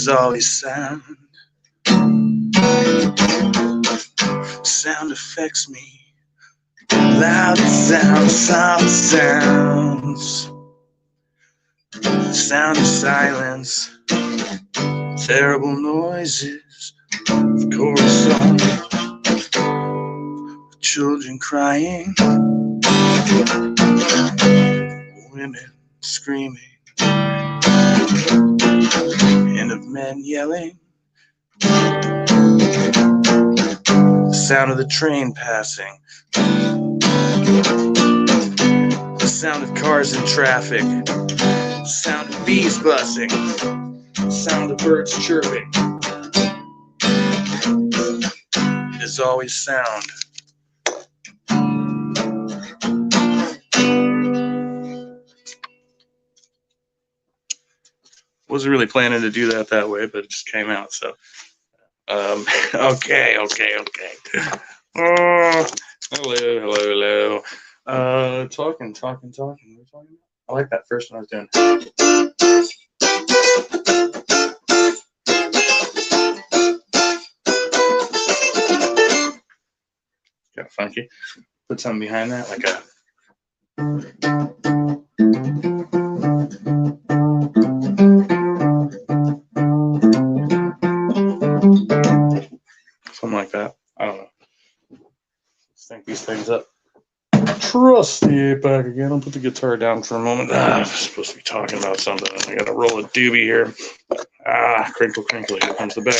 There's always sound. Sound affects me. Loud sounds, soft sounds. Sound of silence. Terrible noises. Of course, children crying. Women screaming. And of men yelling. The sound of the train passing. The sound of cars in traffic. The sound of bees buzzing. The sound of birds chirping. It is always sound. Wasn't really planning to do that way, but it just came out. So, okay. Oh, hello. Talking. What are we talking about? I like that first one I was doing. Kind of funky. Put something behind that, like a. Something like that. I don't know. Let's think these things up. Trusty back again. I'll put the guitar down for a moment. I'm supposed to be talking about something. I gotta roll a doobie here. Crinkle. Here comes the bag.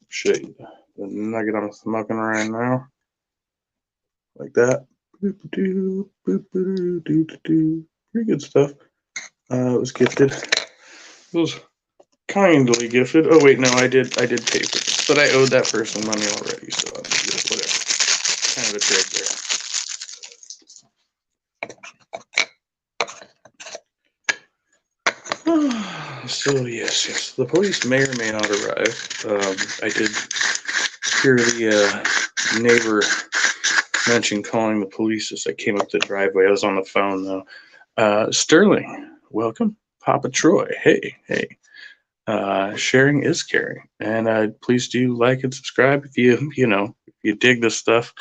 Shit. The nugget I'm smoking right now. Like that. Pretty good stuff. It was gifted. It was kindly gifted. Oh wait, no, I did pay for it, but I owed that person money already, so whatever. Kind of a trick there. So yes, the police may or may not arrive. I did hear the neighbor mention calling the police as I came up the driveway. I was on the phone though. Sterling, welcome. Papa Troy, hey. Sharing is caring, and please do like and subscribe if you dig this stuff.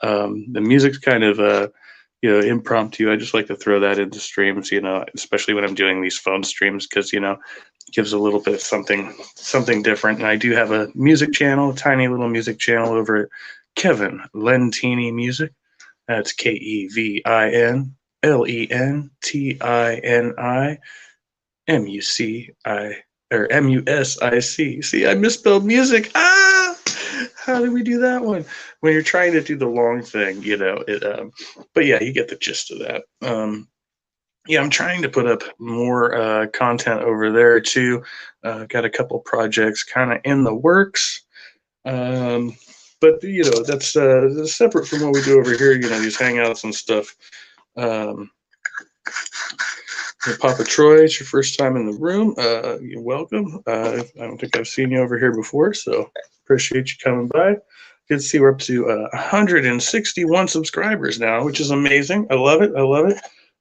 The music's kind of impromptu. I just like to throw that into streams, especially when I'm doing these phone streams, because it gives a little bit of something different. And I do have a music channel, a tiny little music channel over at Kevin Lentini Music. That's KevinLentini MUSIC. See, I misspelled music. How did we do that one? When you're trying to do the long thing, but yeah, you get the gist of that. I'm trying to put up more content over there too. Got a couple projects kind of in the works. But that's separate from what we do over here. These hangouts and stuff. Papa Troy, it's your first time in the room. You're welcome. I don't think I've seen you over here before, so appreciate you coming by. Good to see we're up to 161 subscribers now, which is amazing. I love it.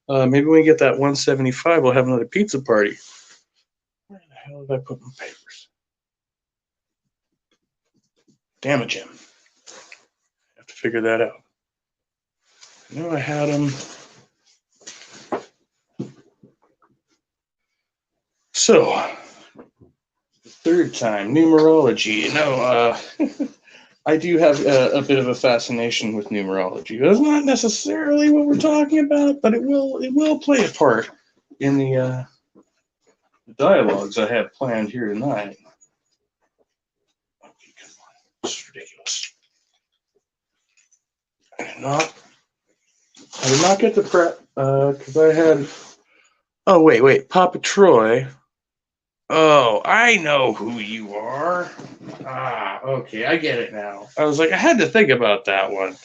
Maybe when we get that 175, we'll have another pizza party. Where the hell did I put my papers? Damn it, Jim. I have to figure that out. I know I had them. So, the third time, numerology. No, I do have a bit of a fascination with numerology. That's not necessarily what we're talking about, but it will play a part in the dialogues I have planned here tonight. Okay, come on. This is ridiculous. I did not get the prep because I had. Oh wait, Papa Troy. Oh, I know who you are. Okay, I get it now. I was like, I had to think about that one.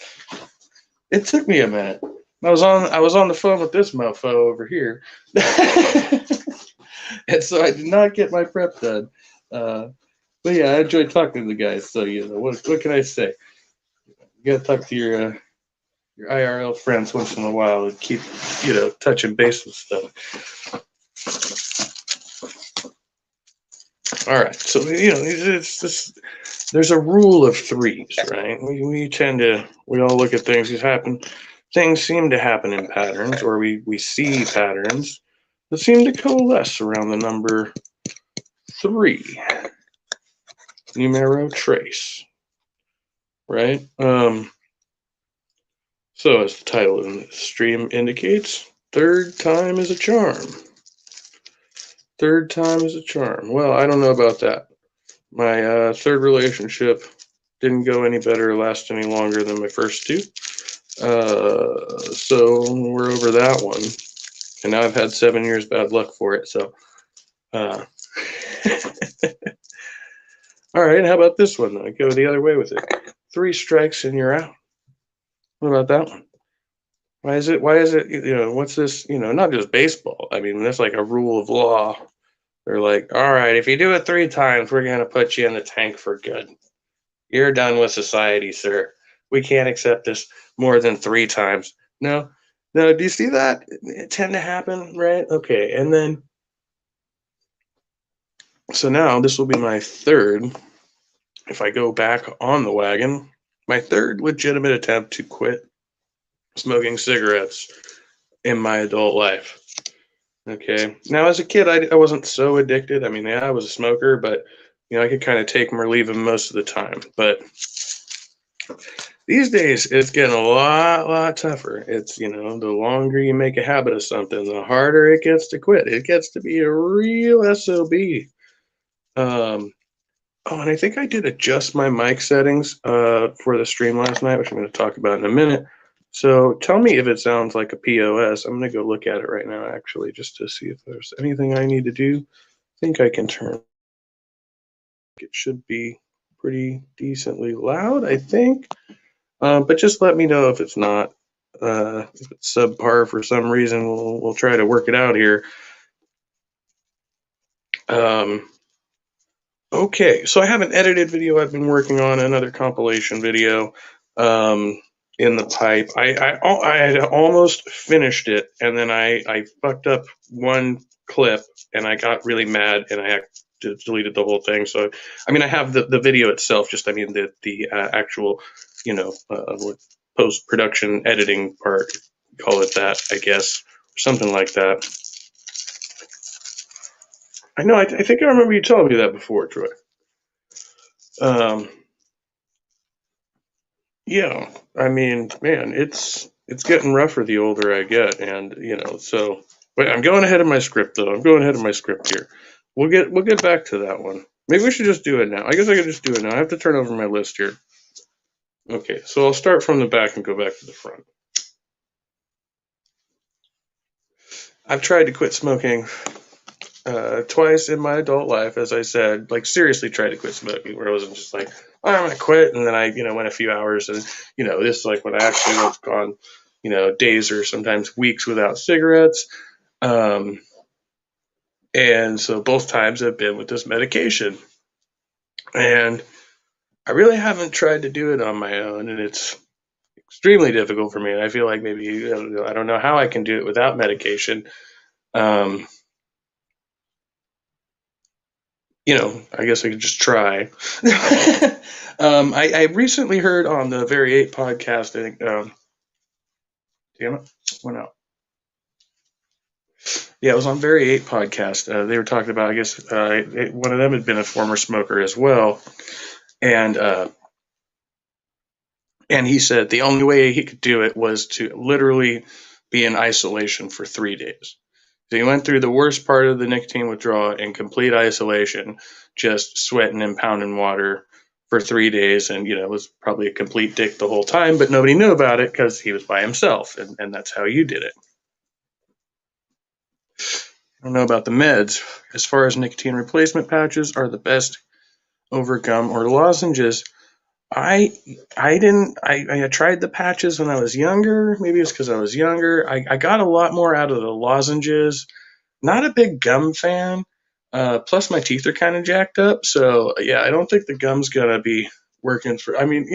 It took me a minute. I was on the phone with this mofo over here, and so I did not get my prep done. But yeah, I enjoyed talking to the guys. So what can I say? You gotta talk to your your IRL friends once in a while and keep, touching base and stuff. All right, so it's just there's a rule of threes, right? We all look at things that happen. Things seem to happen in patterns, or we see patterns that seem to coalesce around the number 3, numero trace, right? So as the title in the stream indicates, third time is a charm. Third time is a charm. Well, I don't know about that. My third relationship didn't go any better or last any longer than my first two. So we're over that one. And now I've had 7 years bad luck for it. So, all right. How about this one? I go the other way with it. 3 strikes and you're out. What about that one? Why is it, what's this, not just baseball. I mean, that's like a rule of law. They're like, all right, if you do it 3 times, we're going to put you in the tank for good. You're done with society, sir. We can't accept this more than 3 times. No, do you see that? It tend to happen, right? Okay, and then, so now this will be my third, if I go back on the wagon, my third legitimate attempt to quit smoking cigarettes in my adult life. Okay. Now, as a kid, I wasn't so addicted. I mean, yeah, I was a smoker, but I could kind of take them or leave them most of the time. But these days, it's getting a lot tougher. It's the longer you make a habit of something, the harder it gets to quit. It gets to be a real SOB. And I think I did adjust my mic settings for the stream last night, which I'm going to talk about in a minute. So tell me if it sounds like a POS. I'm going to go look at it right now, actually, just to see if there's anything I need to do. I think I can turn. It should be pretty decently loud, I think. But just let me know if it's not. If it's subpar for some reason, we'll try to work it out here. Okay, so I have an edited video I've been working on, another compilation video in the pipe. I had almost finished it, and then I fucked up one clip, and I got really mad, and I deleted the whole thing. So, I mean, I have the video itself, just, I mean, the actual, post-production editing part, call it that, I guess, or something like that. I know, I think I remember you telling me that before, Troy. Yeah, I mean, man, it's getting rougher the older I get, and so wait, I'm going ahead of my script though. I'm going ahead of my script here. We'll get back to that one. Maybe we should just do it now. I guess I could just do it now. I have to turn over my list here. Okay, so I'll start from the back and go back to the front. I've tried to quit smoking twice in my adult life, as I said, like seriously tried to quit smoking, where I wasn't just like, oh, I'm gonna quit, and then I, went a few hours, and this is like when I actually was gone, days or sometimes weeks without cigarettes, and so both times I've been with this medication, and I really haven't tried to do it on my own, and it's extremely difficult for me. And I feel like maybe I don't know how I can do it without medication. I guess I could just try. I recently heard on the Very 8 podcast, I think, damn it, went out. Yeah, it was on Very 8 podcast. They were talking about, I guess, one of them had been a former smoker as well. And he said the only way he could do it was to literally be in isolation for 3 days. So he went through the worst part of the nicotine withdrawal in complete isolation, just sweating and pounding water for 3 days, and was probably a complete dick the whole time, but nobody knew about it because he was by himself, and that's how you did it. I don't know about the meds. As far as nicotine replacement patches are the best over gum or lozenges, I tried the patches when I was younger. Maybe it's because I was younger. I got a lot more out of the lozenges. Not a big gum fan. Plus, my teeth are kind of jacked up. So, yeah, I don't think the gum's going to be working for. I mean,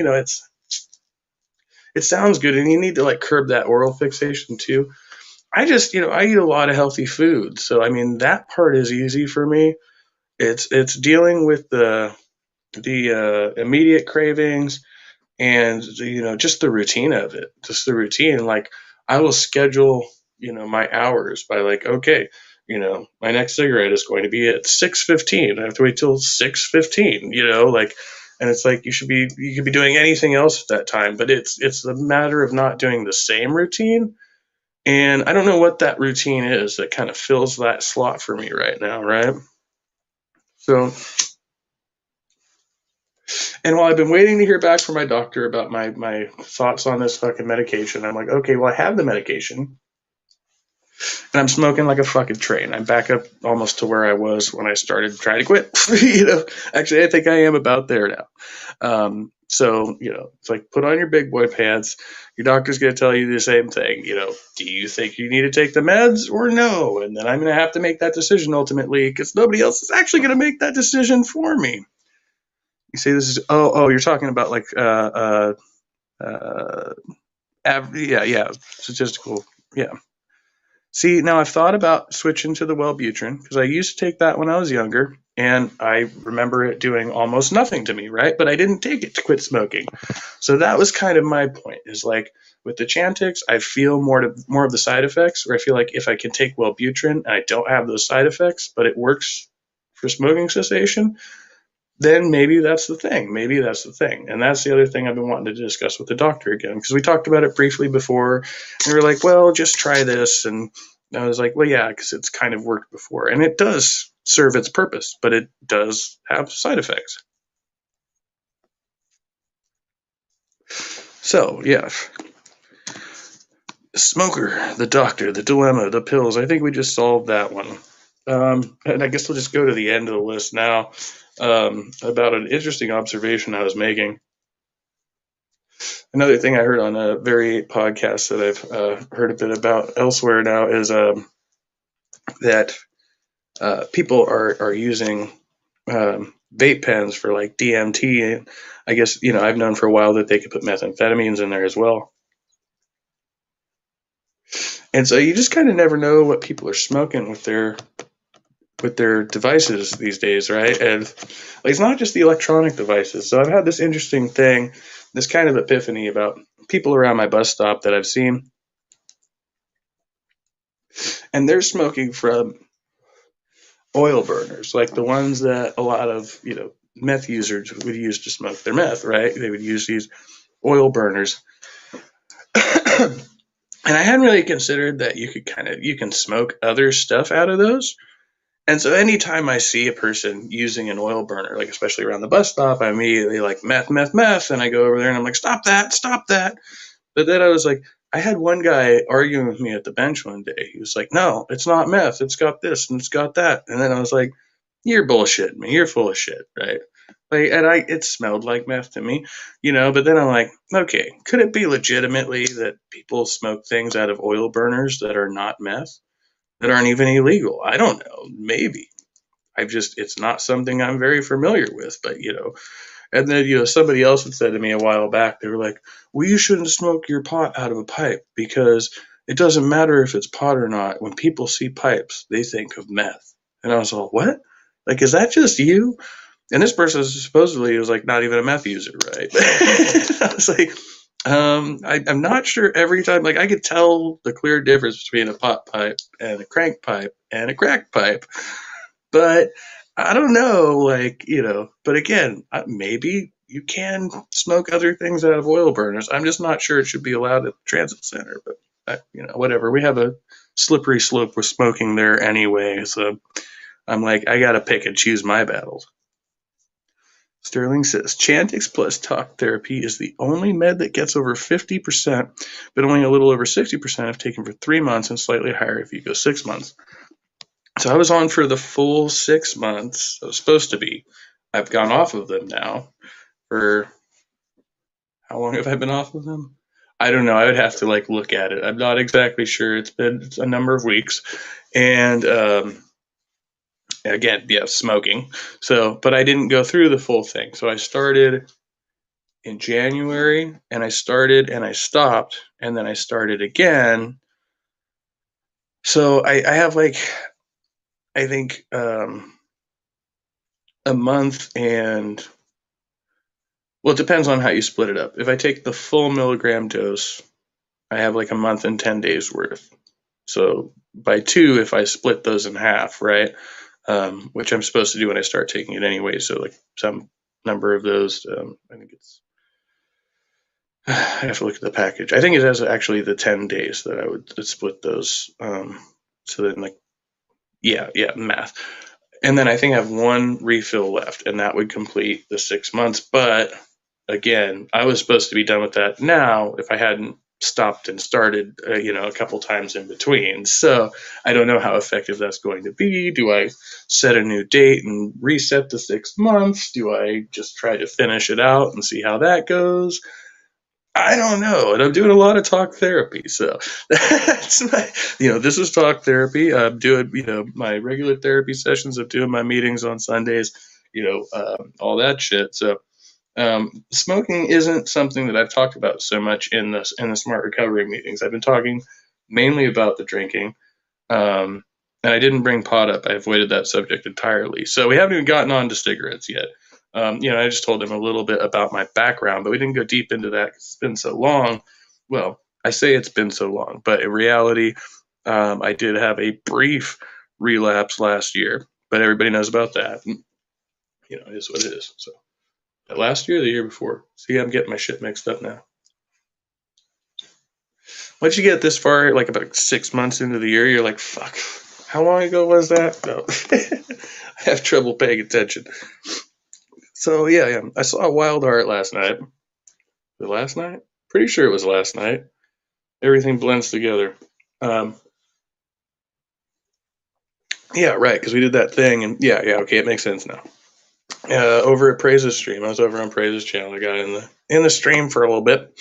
it sounds good, and you need to like curb that oral fixation too. I just, I eat a lot of healthy food, so I mean that part is easy for me. It's dealing with the immediate cravings and just the routine of it, just the routine. Like I will schedule my hours by like, okay, my next cigarette is going to be at 6:15. I have to wait till 6:15, like, and it's like you could be doing anything else at that time, but it's a matter of not doing the same routine. And I don't know what that routine is that kind of fills that slot for me right now, right? So, and while I've been waiting to hear back from my doctor about my thoughts on this fucking medication, I'm like, okay, well, I have the medication, and I'm smoking like a fucking train. I'm back up almost to where I was when I started trying to quit. Actually, I think I am about there now. So, it's like put on your big boy pants. Your doctor's going to tell you the same thing. Do you think you need to take the meds or no? And then I'm going to have to make that decision ultimately because nobody else is actually going to make that decision for me. You say this is, you're talking about like, uh, yeah, statistical, yeah. See, now I've thought about switching to the Wellbutrin because I used to take that when I was younger, and I remember it doing almost nothing to me, right? But I didn't take it to quit smoking. So that was kind of my point, is like with the Chantix, I feel more of the side effects, where I feel like if I can take Wellbutrin and I don't have those side effects, but it works for smoking cessation, then maybe that's the thing. Maybe that's the thing. And that's the other thing I've been wanting to discuss with the doctor again, because we talked about it briefly before, and we were like, well, just try this. And I was like, well, yeah, because it's kind of worked before. And it does serve its purpose, but it does have side effects. So, yeah. Smoker, the doctor, the dilemma, the pills. I think we just solved that one. And I guess we'll just go to the end of the list now, about an interesting observation I was making. Another thing I heard on a very podcast that I've heard a bit about elsewhere now is that people are using vape pens for like DMT. I guess I've known for a while that they could put methamphetamines in there as well. And so you just kind of never know what people are smoking with their devices these days, right? And like, it's not just the electronic devices. So I've had this interesting thing, this kind of epiphany about people around my bus stop that I've seen, and they're smoking from oil burners, like the ones that a lot of meth users would use to smoke their meth, right? They would use these oil burners. And I hadn't really considered that you can smoke other stuff out of those. And so anytime I see a person using an oil burner, like especially around the bus stop, I immediately like meth, meth, meth, and I go over there and I'm like, stop that, stop that. But then I was like, I had one guy arguing with me at the bench one day. He was like, no, it's not meth. It's got this and it's got that. And then I was like, you're bullshitting me. You're full of shit, right? Like, and it smelled like meth to me, but then I'm like, okay, could it be legitimately that people smoke things out of oil burners that are not meth, that aren't even illegal? I don't know. Maybe. It's not something I'm very familiar with, but and then, somebody else had said to me a while back, they were like, well, you shouldn't smoke your pot out of a pipe because it doesn't matter if it's pot or not. When people see pipes, they think of meth. And I was like, what? Like, is that just you? And this person supposedly was like not even a meth user, right? I was like, I'm not sure every time. Like, I could tell the clear difference between a pot pipe and a crank pipe and a crack pipe. But I don't know, like, but again, maybe you can smoke other things out of oil burners. I'm just not sure it should be allowed at the transit center, but whatever. We have a slippery slope with smoking there anyway. So I'm like, I got to pick and choose my battles. Sterling says, Chantix plus talk therapy is the only med that gets over 50%, but only a little over 60% if taken for 3 months and slightly higher if you go 6 months. So I was on for the full 6 months. I was supposed to be. I've gone off of them now for, how long have I been off of them? I don't know. I would have to like look at it. I'm not exactly sure. It's been a number of weeks. And again, yeah, smoking. So, but I didn't go through the full thing. So I started in January, and I started and I stopped, and then I started again. So I have like, I think a month and, well, it depends on how you split it up. If I take the full milligram dose, I have like a month and 10 days worth. So by two, if I split those in half, right? Which I'm supposed to do when I start taking it anyway. So like some number of those, I think it's, I have to look at the package. I think it has actually the 10 days that I would split those. So then like, yeah, math. And then I think I have one refill left, and that would complete the 6 months. But again, I was supposed to be done with that now if I hadn't stopped and started, a couple times in between. So I don't know how effective that's going to be. Do I set a new date and reset the 6 months? Do I just try to finish it out and see how that goes? I don't know, and I'm doing a lot of talk therapy, so that's my, this is talk therapy. I'm doing, my regular therapy sessions. I'm doing my meetings on Sundays, all that shit. So, smoking isn't something that I've talked about so much in the Smart Recovery meetings. I've been talking mainly about the drinking, and I didn't bring pot up. I avoided that subject entirely. So we haven't even gotten on to cigarettes yet. I just told him a little bit about my background, but we didn't go deep into that 'cause it's been so long. Well, I say it's been so long, but in reality, I did have a brief relapse last year, but everybody knows about that. It is what it is. So last year, or the year before. See, I'm getting my shit mixed up now. Once you get this far, like about 6 months into the year, you're like, fuck, how long ago was that? No. I have trouble paying attention. So yeah. I saw Wild Heart last night. Was it last night? Pretty sure it was last night. Everything blends together. Yeah, right, because we did that thing, and yeah, okay, it makes sense now. Over at Praise's stream, I was over on Praise's channel. I got in the stream for a little bit,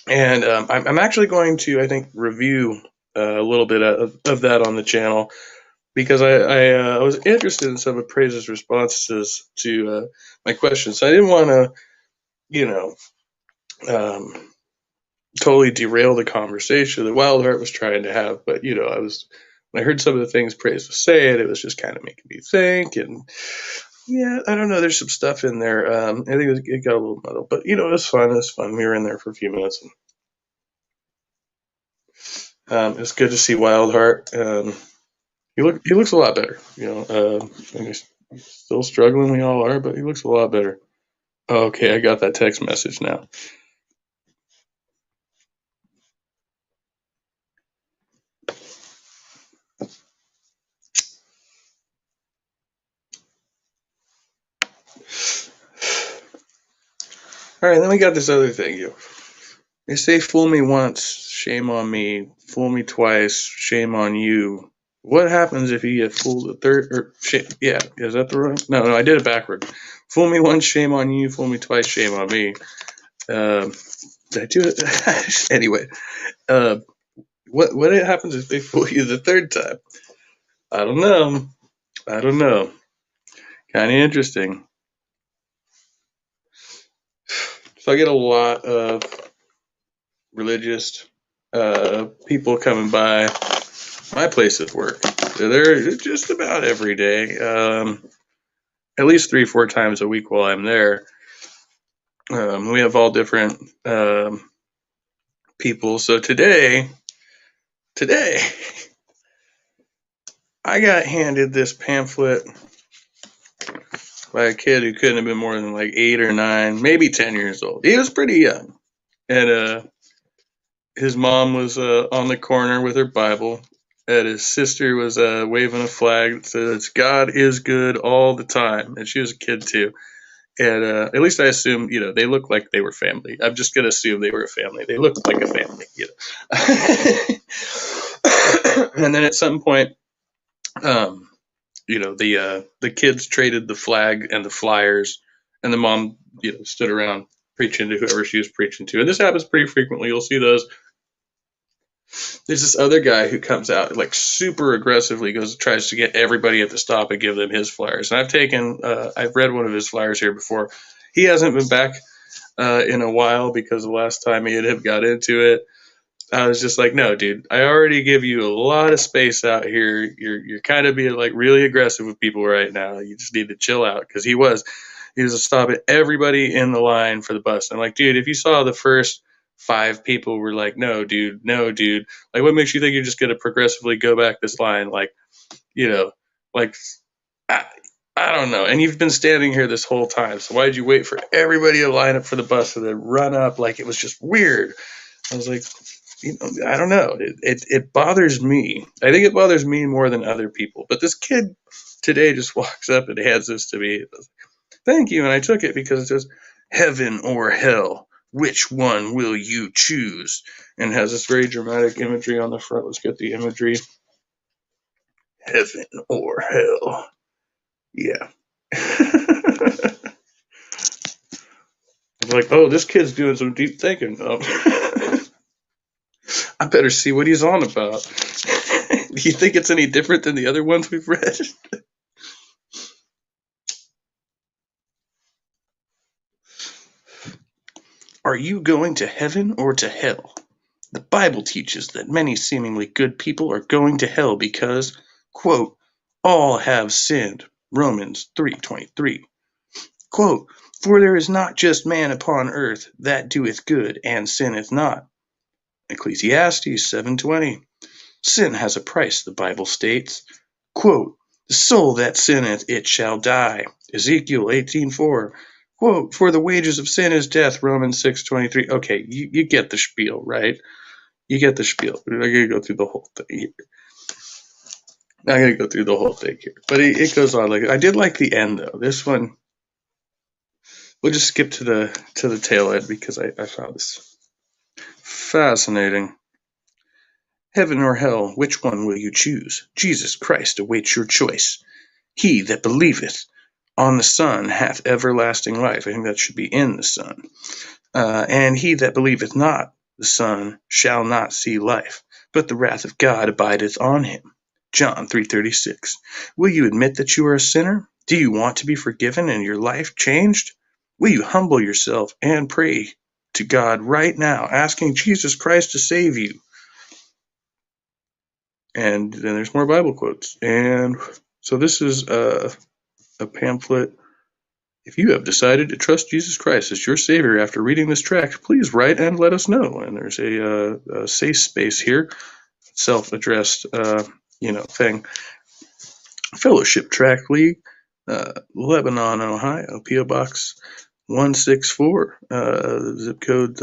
and I'm actually going to, I think, review a little bit of that on the channel, because I was interested in some of Praise's responses to my questions. So I didn't want to, totally derail the conversation that Wild Heart was trying to have. But when I heard some of the things Praise was saying, it was just kind of making me think. And yeah, I don't know. There's some stuff in there. I think it got a little muddled, but it was fun. It was fun. We were in there for a few minutes. And, it's good to see Wild Heart. He looks a lot better. And he's still struggling. We all are, but he looks a lot better. Okay, I got that text message now. All right, then we got this other thing. They say fool me once, shame on me. Fool me twice, shame on you. What happens if you get fooled a third? Yeah, is that the wrong? No, I did it backward. Fool me once, shame on you. Fool me twice, shame on me. Did I do it? Anyway, what happens if they fool you the third time? I don't know. Kind of interesting. So I get a lot of religious people coming by my place of work. They're just about every day, at least 3-4 times a week while I'm there. We have all different people. So today, I got handed this pamphlet by a kid who couldn't have been more than like 8 or 9, maybe 10 years old. He was pretty young. And his mom was on the corner with her Bible, and his sister was waving a flag that says "God is good all the time," and she was a kid too. And at least I assume, they looked like they were family. I'm just gonna assume they were a family. They looked like a family, And then at some point, the kids traded the flag and the flyers, and the mom, stood around preaching to whoever she was preaching to. And this happens pretty frequently. You'll see those. There's this other guy who comes out like super aggressively, tries to get everybody at the stop and give them his flyers. And I've read one of his flyers here before. He hasn't been back in a while because the last time me and him got into it, I was just like, no, dude, I already give you a lot of space out here. You're kind of being like really aggressive with people right now. You just need to chill out because he was stopping everybody in the line for the bus. I'm like, dude, if you saw the first 5 people were like, no, dude, no, dude, like, what makes you think you're just gonna progressively go back this line? Like, you know, like, I, I don't know. And you've been standing here this whole time, so why did you wait for everybody to line up for the bus and then run up? Like, it was just weird. I was like, I don't know. It bothers me. I think it bothers me more than other people. But this kid today just walks up and hands this to me. Thank you. And I took it because it says, heaven or hell, which one will you choose? And has this very dramatic imagery on the front. Let's get the imagery. Heaven or hell. Yeah. I'm like, oh, this kid's doing some deep thinking. I better see what he's on about. Do you think it's any different than the other ones we've read? Are you going to heaven or to hell? The Bible teaches that many seemingly good people are going to hell because, quote, all have sinned. Romans 3:23. Quote, for there is not just man upon earth that doeth good and sinneth not. Ecclesiastes 7:20. Sin has a price, the Bible states. Quote, the soul that sinneth, it shall die. Ezekiel 18:4. Quote, for the wages of sin is death, Romans 6:23. Okay, you get the spiel, right? You get the spiel. I'm not going to go through the whole thing here. Not going to go through the whole thing here. But it goes on. Like, I did like the end, though. This one, we'll just skip to the tail end because I found this fascinating. Heaven or hell, which one will you choose? Jesus Christ awaits your choice. He that believeth on the Son hath everlasting life. I think that should be in the Son. And he that believeth not the Son shall not see life, but the wrath of God abideth on him. John 3:36. Will you admit that you are a sinner? Do you want to be forgiven and your life changed? Will you humble yourself and pray to God right now, asking Jesus Christ to save you? And then there's more Bible quotes. And so this is a pamphlet. If you have decided to trust Jesus Christ as your Savior after reading this tract, please write and let us know. And there's a safe space here, self-addressed, thing. Fellowship Tract League, Lebanon, Ohio, P.O. Box 164, zip code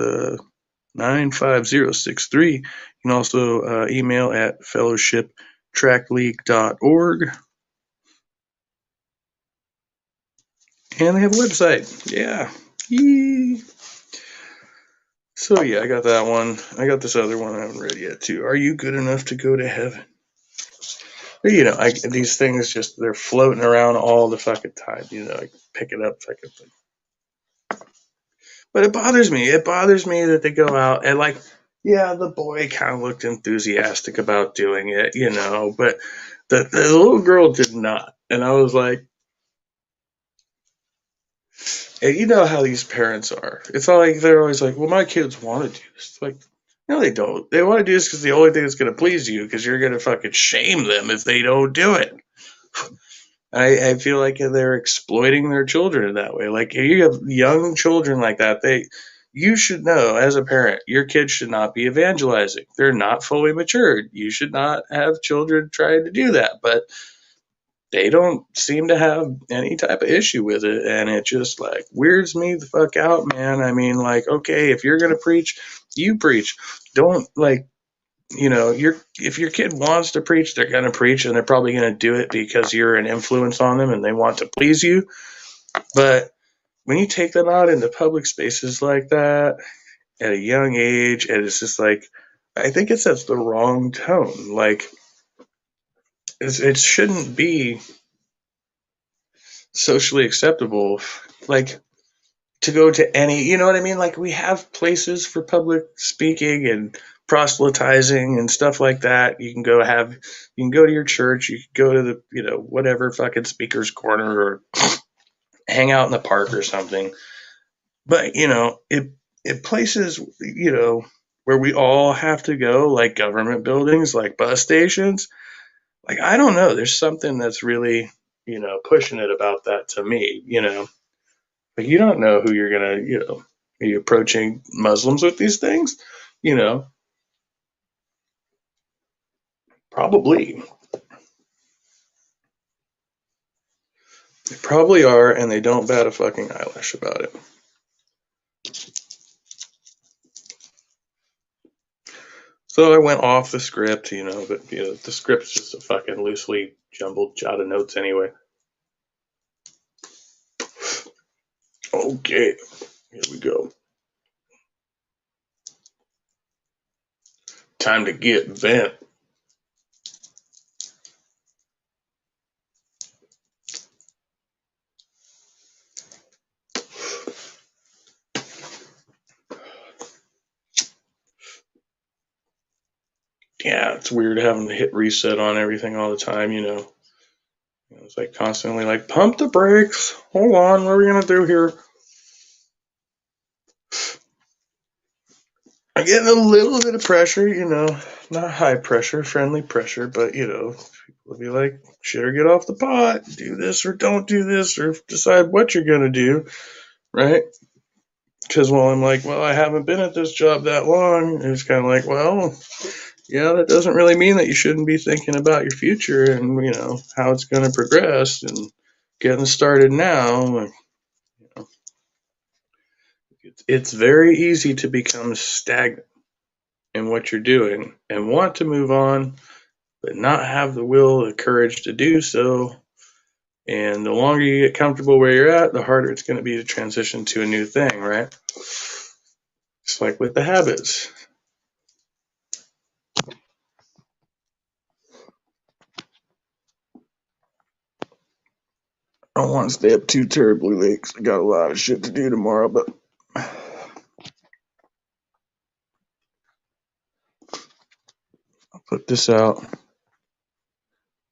95063. You can also email at fellowshiptrackleague.org. And they have a website. Yeah. Yee. So yeah, I got that one. I got this other one I haven't read yet too. Are you good enough to go to heaven? These things just, they're floating around all the fucking time. I pick it up fucking thing. But it bothers me. It bothers me that they go out and the boy kind of looked enthusiastic about doing it, but the little girl did not. And I was like, and you know how these parents are. It's not like they're always like, well, my kids want to do this. It's like, no, they don't. They want to do this because the only thing that's going to please you, because you're going to fucking shame them if they don't do it. I feel like they're exploiting their children in that way. Like, if you have young children like that, you should know as a parent, your kids should not be evangelizing. They're not fully matured. You should not have children trying to do that. But they don't seem to have any type of issue with it, and it just weirds me the fuck out, man. I mean, okay, if you're gonna preach, you preach. Don't if your kid wants to preach, they're gonna preach, and they're probably gonna do it because you're an influence on them and they want to please you. But when you take them out into public spaces like that at a young age, and it's just I think it sets the wrong tone. It shouldn't be socially acceptable to go to any, you know what I mean? We have places for public speaking and proselytizing and stuff like that. You can go to your church, you can go to the whatever fucking speaker's corner or hang out in the park or something. But it places where we all have to go, like government buildings, like bus stations. Like I don't know, there's something that's really pushing it about that to me. Like you don't know who you're gonna are you approaching Muslims with these things? You know, probably they probably are, and they don't bat a fucking eyelash about it. So I went off the script, but the script's just a fucking loosely jumbled jot of notes anyway. Okay, here we go. Time to get bent. Yeah, it's weird having to hit reset on everything all the time, It's like constantly like, pump the brakes. Hold on, what are we gonna do here? I get a little bit of pressure, not high pressure, friendly pressure, but people will be like, shit or get off the pot, do this or don't do this, or decide what you're gonna do, right? Because I'm like, well, I haven't been at this job that long. It's kind of like, well, yeah, that doesn't really mean that you shouldn't be thinking about your future and how it's going to progress and getting started now. It's very easy to become stagnant in what you're doing and want to move on, but not have the will or the courage to do so. And the longer you get comfortable where you're at, the harder it's going to be to transition to a new thing, right? It's like with the habits. I don't want to stay up too terribly late because I got a lot of shit to do tomorrow, but I'll put this out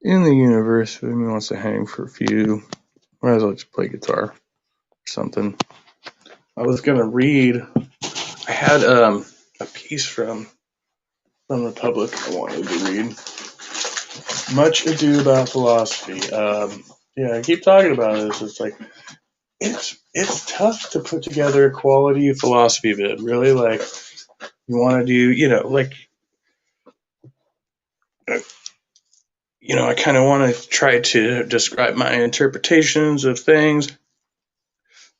in the universe if anyone wants to hang for a few. Might as well just play guitar or something. I was gonna read. I had a piece from Republic I wanted to read. Much Ado About Philosophy. Yeah, I keep talking about this. It's like it's tough to put together a quality philosophy vid. Really, like you want to do, like I kind of want to try to describe my interpretations of things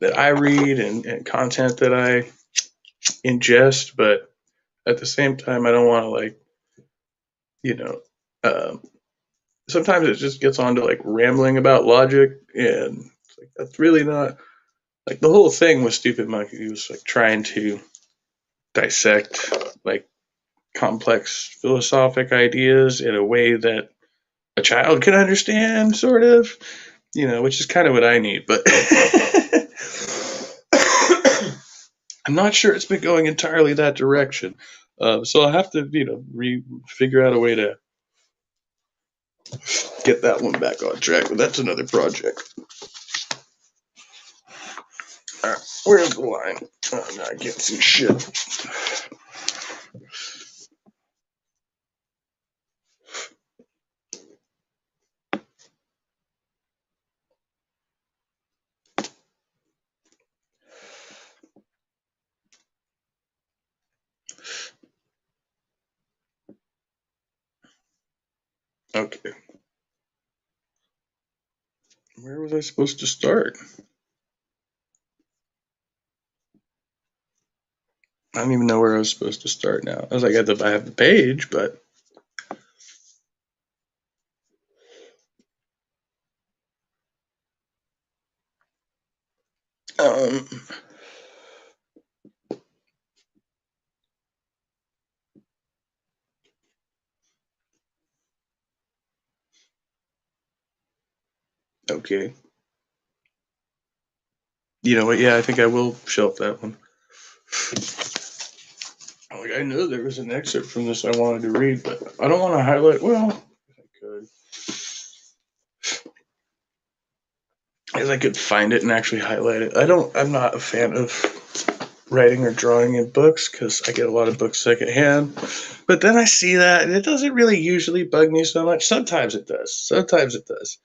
that I read and content that I ingest, but at the same time, I don't want to you know, uh, sometimes it just gets on to like rambling about logic, and it's like that's really not like the whole thing with Stupid Monkey. He was like trying to dissect like complex philosophic ideas in a way that a child can understand, sort of, which is kind of what I need, but I'm not sure it's been going entirely that direction. So I'll have to, figure out a way to get that one back on track, but that's another project. All right, where's the line? Oh, no, I can't see shit. Okay. Where was I supposed to start? I don't even know where I was supposed to start now. I was like, I have the page, but um, okay. You know what? Yeah, I think I will shelf that one. Like I know there was an excerpt from this I wanted to read, but I don't want to highlight. Well, if I could, as I could find it and actually highlight it. I'm not a fan of writing or drawing in books because I get a lot of books secondhand. But then I see that, and it doesn't really usually bug me so much. Sometimes it does. Sometimes it does.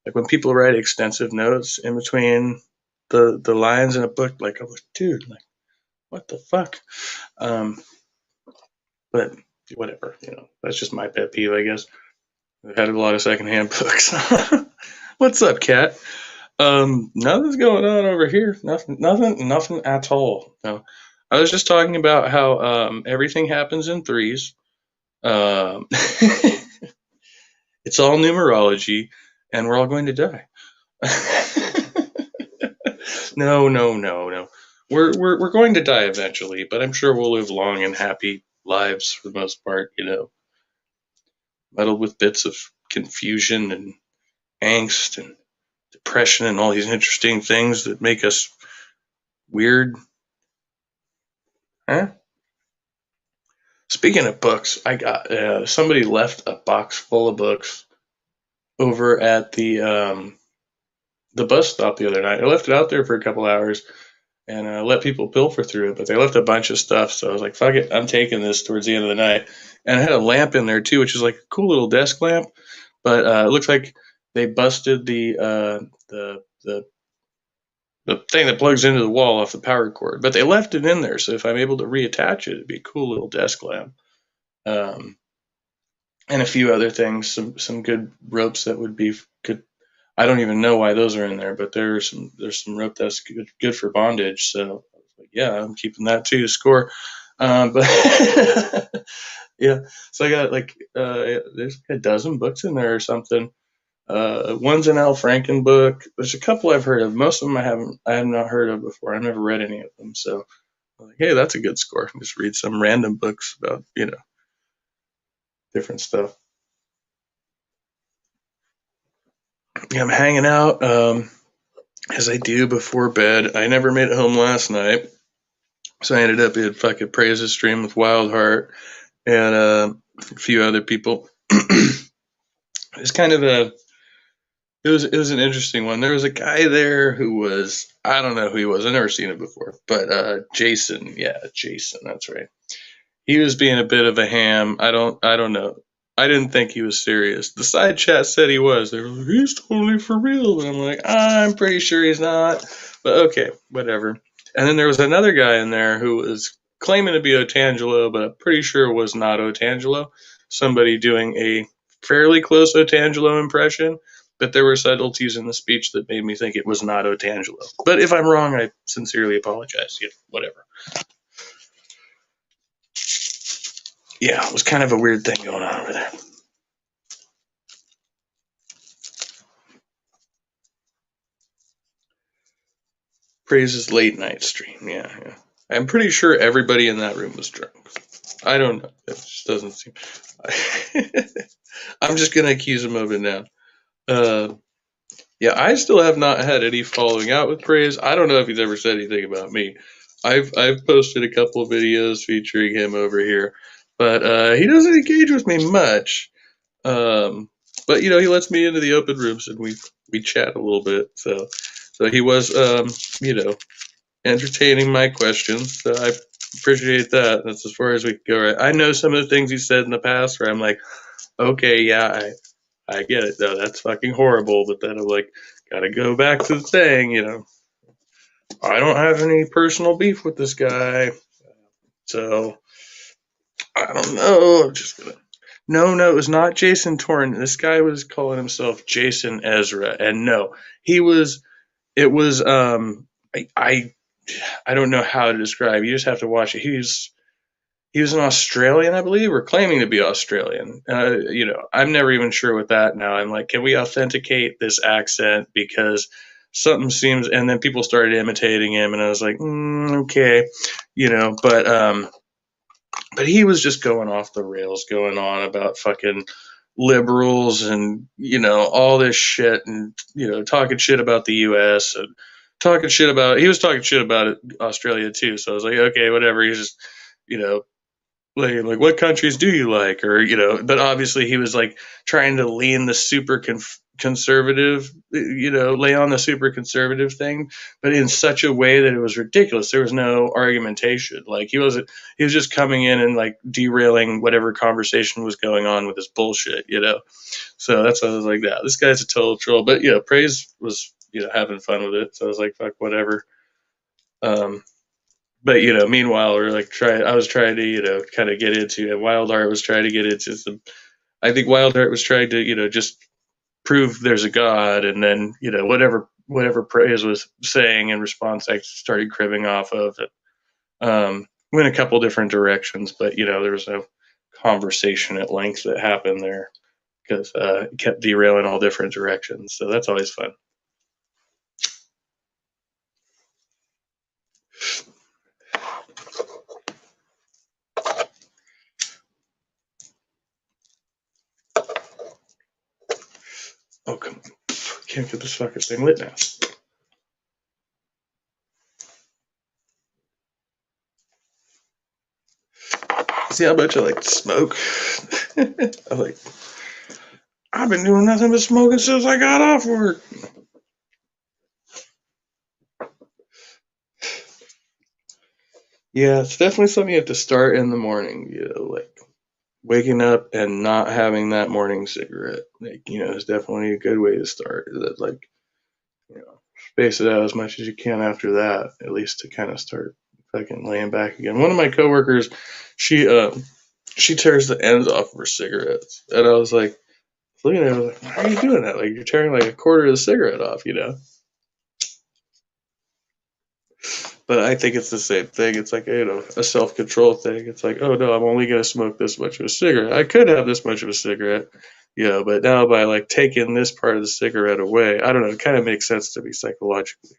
Like when people write extensive notes in between the lines in a book, like I'm like, dude, like what the fuck? Um, but whatever, that's just my pet peeve, I guess. I've had a lot of secondhand books. What's up, Kat? Nothing's going on over here. Nothing at all. No, I was just talking about how everything happens in threes. Um, it's all numerology, and we're all going to die. No. We're going to die eventually, but I'm sure we'll live long and happy lives for the most part. Muddled with bits of confusion and angst and depression and all these interesting things that make us weird. Huh? Speaking of books, I got somebody left a box full of books over at the bus stop the other night. I left it out there for a couple hours and let people pilfer through it, but they left a bunch of stuff. So I was like, "Fuck it, I'm taking this." Towards the end of the night, and I had a lamp in there too, which is like a cool little desk lamp. But it looks like they busted the thing that plugs into the wall off the power cord, but they left it in there. So if I'm able to reattach it, it'd be a cool little desk lamp. Um, and a few other things, some good ropes that would be good. I don't even know why those are in there, but there's some rope that's good for bondage. So like, yeah, I'm keeping that too to score. But yeah, so I got like there's like a dozen books in there or something. One's an Al Franken book. There's a couple I've heard of. Most of them I have not heard of before. I've never read any of them. So I'm like, hey, that's a good score. Just read some random books about different stuff. Yeah, I'm hanging out as I do before bed. I never made it home last night, so I ended up in fucking Praise's stream with Wildheart and a few other people. It's kind of it was an interesting one. There was a guy there who was, I don't know who he was. I've never seen him before, but Jason, yeah, Jason, that's right. He was being a bit of a ham. I don't know. I didn't think he was serious. The side chat said he was. They were like, he's totally for real. And I'm like, I'm pretty sure he's not. But okay, whatever. And then there was another guy in there who was claiming to be Otangelo, but I'm pretty sure it was not Otangelo. Somebody doing a fairly close Otangelo impression, but there were subtleties in the speech that made me think it was not Otangelo. But if I'm wrong, I sincerely apologize. Yeah, whatever. Yeah, it was kind of a weird thing going on over there. Praise's late night stream. Yeah. I'm pretty sure everybody in that room was drunk. I don't know. It just doesn't seem. I'm just gonna accuse him of it now. Uh, yeah, I still have not had any following out with Praise. I don't know if he's ever said anything about me. I've posted a couple of videos featuring him over here, but he doesn't engage with me much. Um, but he lets me into the open rooms and we chat a little bit. So he was entertaining my questions. So I appreciate that. That's as far as we can go. Right? I know some of the things he said in the past where I'm like, okay, yeah, I get it though. That's fucking horrible. But then I'm like, gotta go back to the thing. I don't have any personal beef with this guy, so I don't know. I'm just gonna. No, it was not Jason Torn. This guy was calling himself Jason Ezra, and no, he was. It was. I don't know how to describe. You just have to watch it. He was an Australian, I believe, or claiming to be Australian. I'm never even sure with that now. I'm like, can we authenticate this accent because something seems? And then people started imitating him, and I was like, okay, but he was just going off the rails, going on about fucking liberals and all this shit, and talking shit about the U.S. and he was talking shit about Australia too. So I was like, okay, whatever. He's just you know what countries do you like, or but obviously he was like trying to lean the super conservative, lay on the super conservative thing, but in such a way that it was ridiculous. There was no argumentation. Like he was just coming in and like derailing whatever conversation was going on with his bullshit. So that's why I was like, yeah, this guy's a total troll. But Praise was having fun with it. So I was like, fuck, whatever. But meanwhile, I was trying to kind of get into, and Wild Heart was trying to get into some. I think Wild Heart was trying to just prove there's a God, and then whatever Praise was saying in response, I started cribbing off of it. Went a couple different directions, but there was no conversation at length that happened there because it kept derailing all different directions. So that's always fun. Oh, come on. Can't get this fucking thing lit now. See how much I like to smoke? I've been doing nothing but smoking since I got off work. Yeah, it's definitely something you have to start in the morning, like waking up and not having that morning cigarette. Is definitely a good way to start. That space it out as much as you can after that, at least to kind of start fucking laying back again. One of my coworkers, she tears the ends off of her cigarettes, and I was like, looking at her, I was like, why are you doing that? Like you're tearing like a quarter of the cigarette off. But I think it's the same thing. It's like a self-control thing. It's like, oh no, I'm only gonna smoke this much of a cigarette. I could have this much of a cigarette, but now by like taking this part of the cigarette away, I don't know. It kind of makes sense to me psychologically.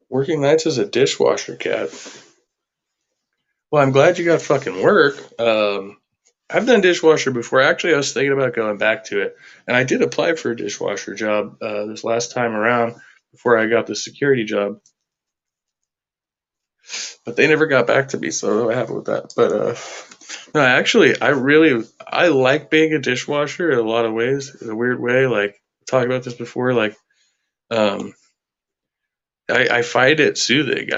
Working nights as a dishwasher cat. Well, I'm glad you got fucking work. I've done dishwasher before. Actually, I was thinking about going back to it, and I did apply for a dishwasher job this last time around before I got the security job. But they never got back to me, so I don't know what happened with that. But no, actually, I like being a dishwasher in a lot of ways. In a weird way, like talked about this before, like um, I find it soothing.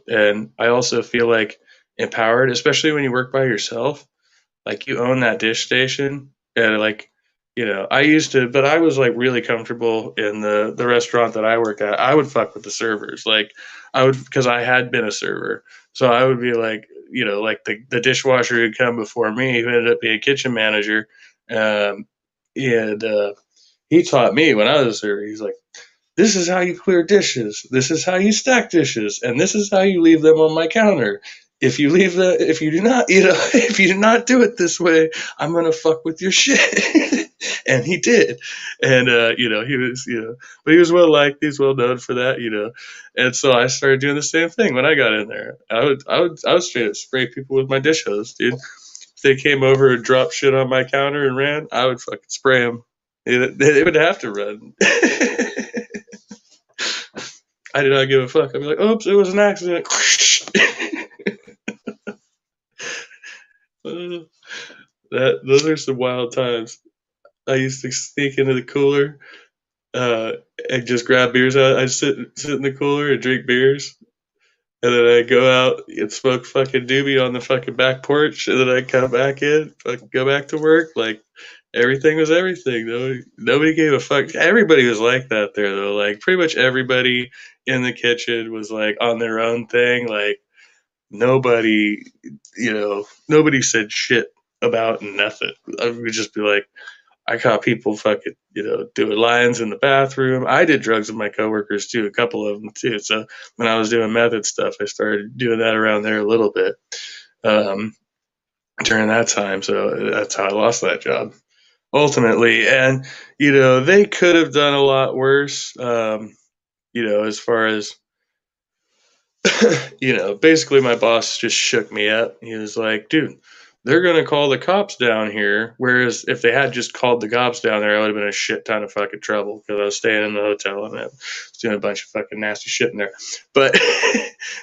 And I also feel like empowered, especially when you work by yourself. Like you own that dish station, and like I used to, but I was like really comfortable in the restaurant that I work at. I would fuck with the servers, like I would, because I had been a server, so I would be like like the dishwasher who'd come before me, who ended up being a kitchen manager, um, and he taught me when I was a server. He's like, this is how you clear dishes. This is how you stack dishes, and this is how you leave them on my counter. If you do not, if you do not do it this way, I'm gonna fuck with your shit. And he did, and he was, but he was well liked. He's well known for that. And so I started doing the same thing when I got in there. I would straight up spray people with my dish hose, dude. If they came over and dropped shit on my counter and ran, I would fucking spray them. They would have to run. I did not give a fuck. I'd be like, oops, it was an accident. Those are some wild times. I used to sneak into the cooler and just grab beers out. I'd sit in the cooler and drink beers. And then I'd go out and smoke fucking doobie on the fucking back porch. And then I'd come back in, fucking go back to work. Like, everything was everything. Nobody gave a fuck. Everybody was like that there, though. Like, pretty much everybody in the kitchen was, like, on their own thing. Like, nobody, nobody said shit about nothing. I would just be like, I caught people fucking, doing lines in the bathroom. I did drugs with my coworkers too, a couple of them too. So when I was doing method stuff, I started doing that around there a little bit during that time. So that's how I lost that job ultimately. And, they could have done a lot worse, as far as, basically my boss just shook me up. He was like, dude, they're going to call the cops down here. Whereas if they had just called the cops down there, I would have been a shit ton of fucking trouble because I was staying in the hotel and I was doing a bunch of fucking nasty shit in there. But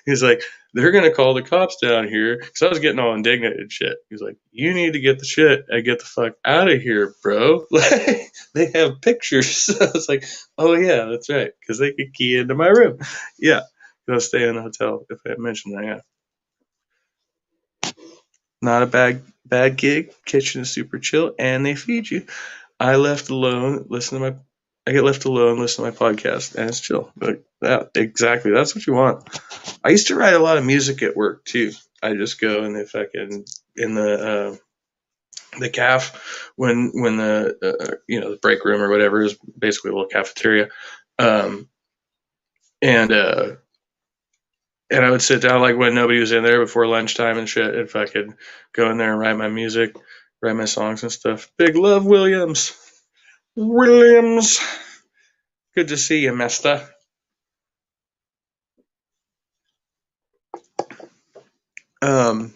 he's like, they're going to call the cops down here because I was getting all indignant and shit. He's like, you need to get the shit and get the fuck out of here, bro. Like, they have pictures. I was like, oh, yeah, that's right. Because they could key into my room. Yeah. Go stay in the hotel if I had mentioned that, yeah. Not a bad gig. Kitchen is super chill, and they feed you. I left alone. I get left alone. Listen to my podcast, and it's chill. Like that exactly. That's what you want. I used to write a lot of music at work too. I just go and if I can in the calf when the the break room or whatever is basically a little cafeteria, um, and I would sit down like when nobody was in there before lunchtime and shit. If I could go in there and write my music, write my songs and stuff. Big love, Williams. Williams. Good to see you, mister. Um,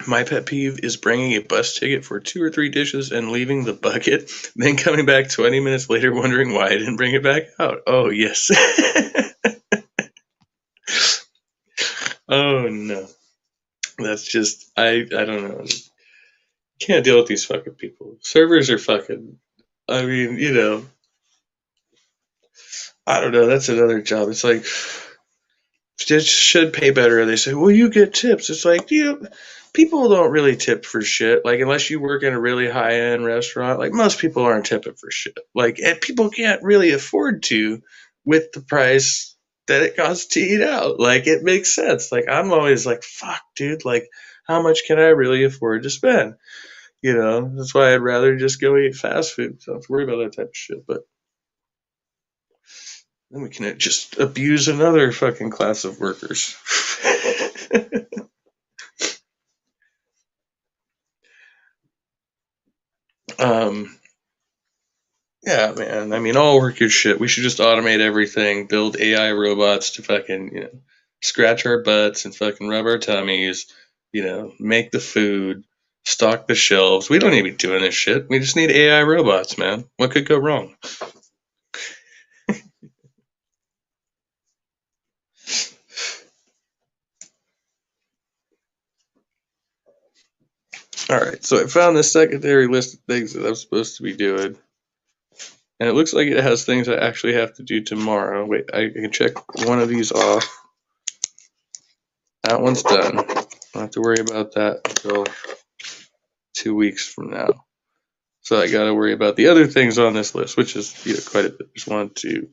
my pet peeve is bringing a bus ticket for 2 or 3 dishes and leaving the bucket, then coming back 20 minutes later wondering why I didn't bring it back out. Oh, yes. Oh, no. That's just, I don't know. Can't deal with these fucking people. Servers are fucking, I mean, I don't know. That's another job. It's like, just should pay better. They say, well, you get tips. It's like, people don't really tip for shit. Like, unless you work in a really high end restaurant, like, most people aren't tipping for shit. Like, and people can't really afford to with the price that it costs to eat out. Like, it makes sense. Like, I'm always like, fuck, dude. Like, how much can I really afford to spend? That's why I'd rather just go eat fast food. So I don't have to worry about that type of shit. But then we can just abuse another fucking class of workers. um, yeah, man. I mean, all work is shit. We should just automate everything, build AI robots to fucking, scratch our butts and fucking rub our tummies, make the food, stock the shelves. We don't need to be doing this shit. We just need AI robots, man. What could go wrong? All right, so I found this secondary list of things that I'm supposed to be doing. And it looks like it has things I actually have to do tomorrow. Wait, I can check one of these off. That one's done. I don't have to worry about that until 2 weeks from now. So I got to worry about the other things on this list, which is quite a bit. Just 1, 2.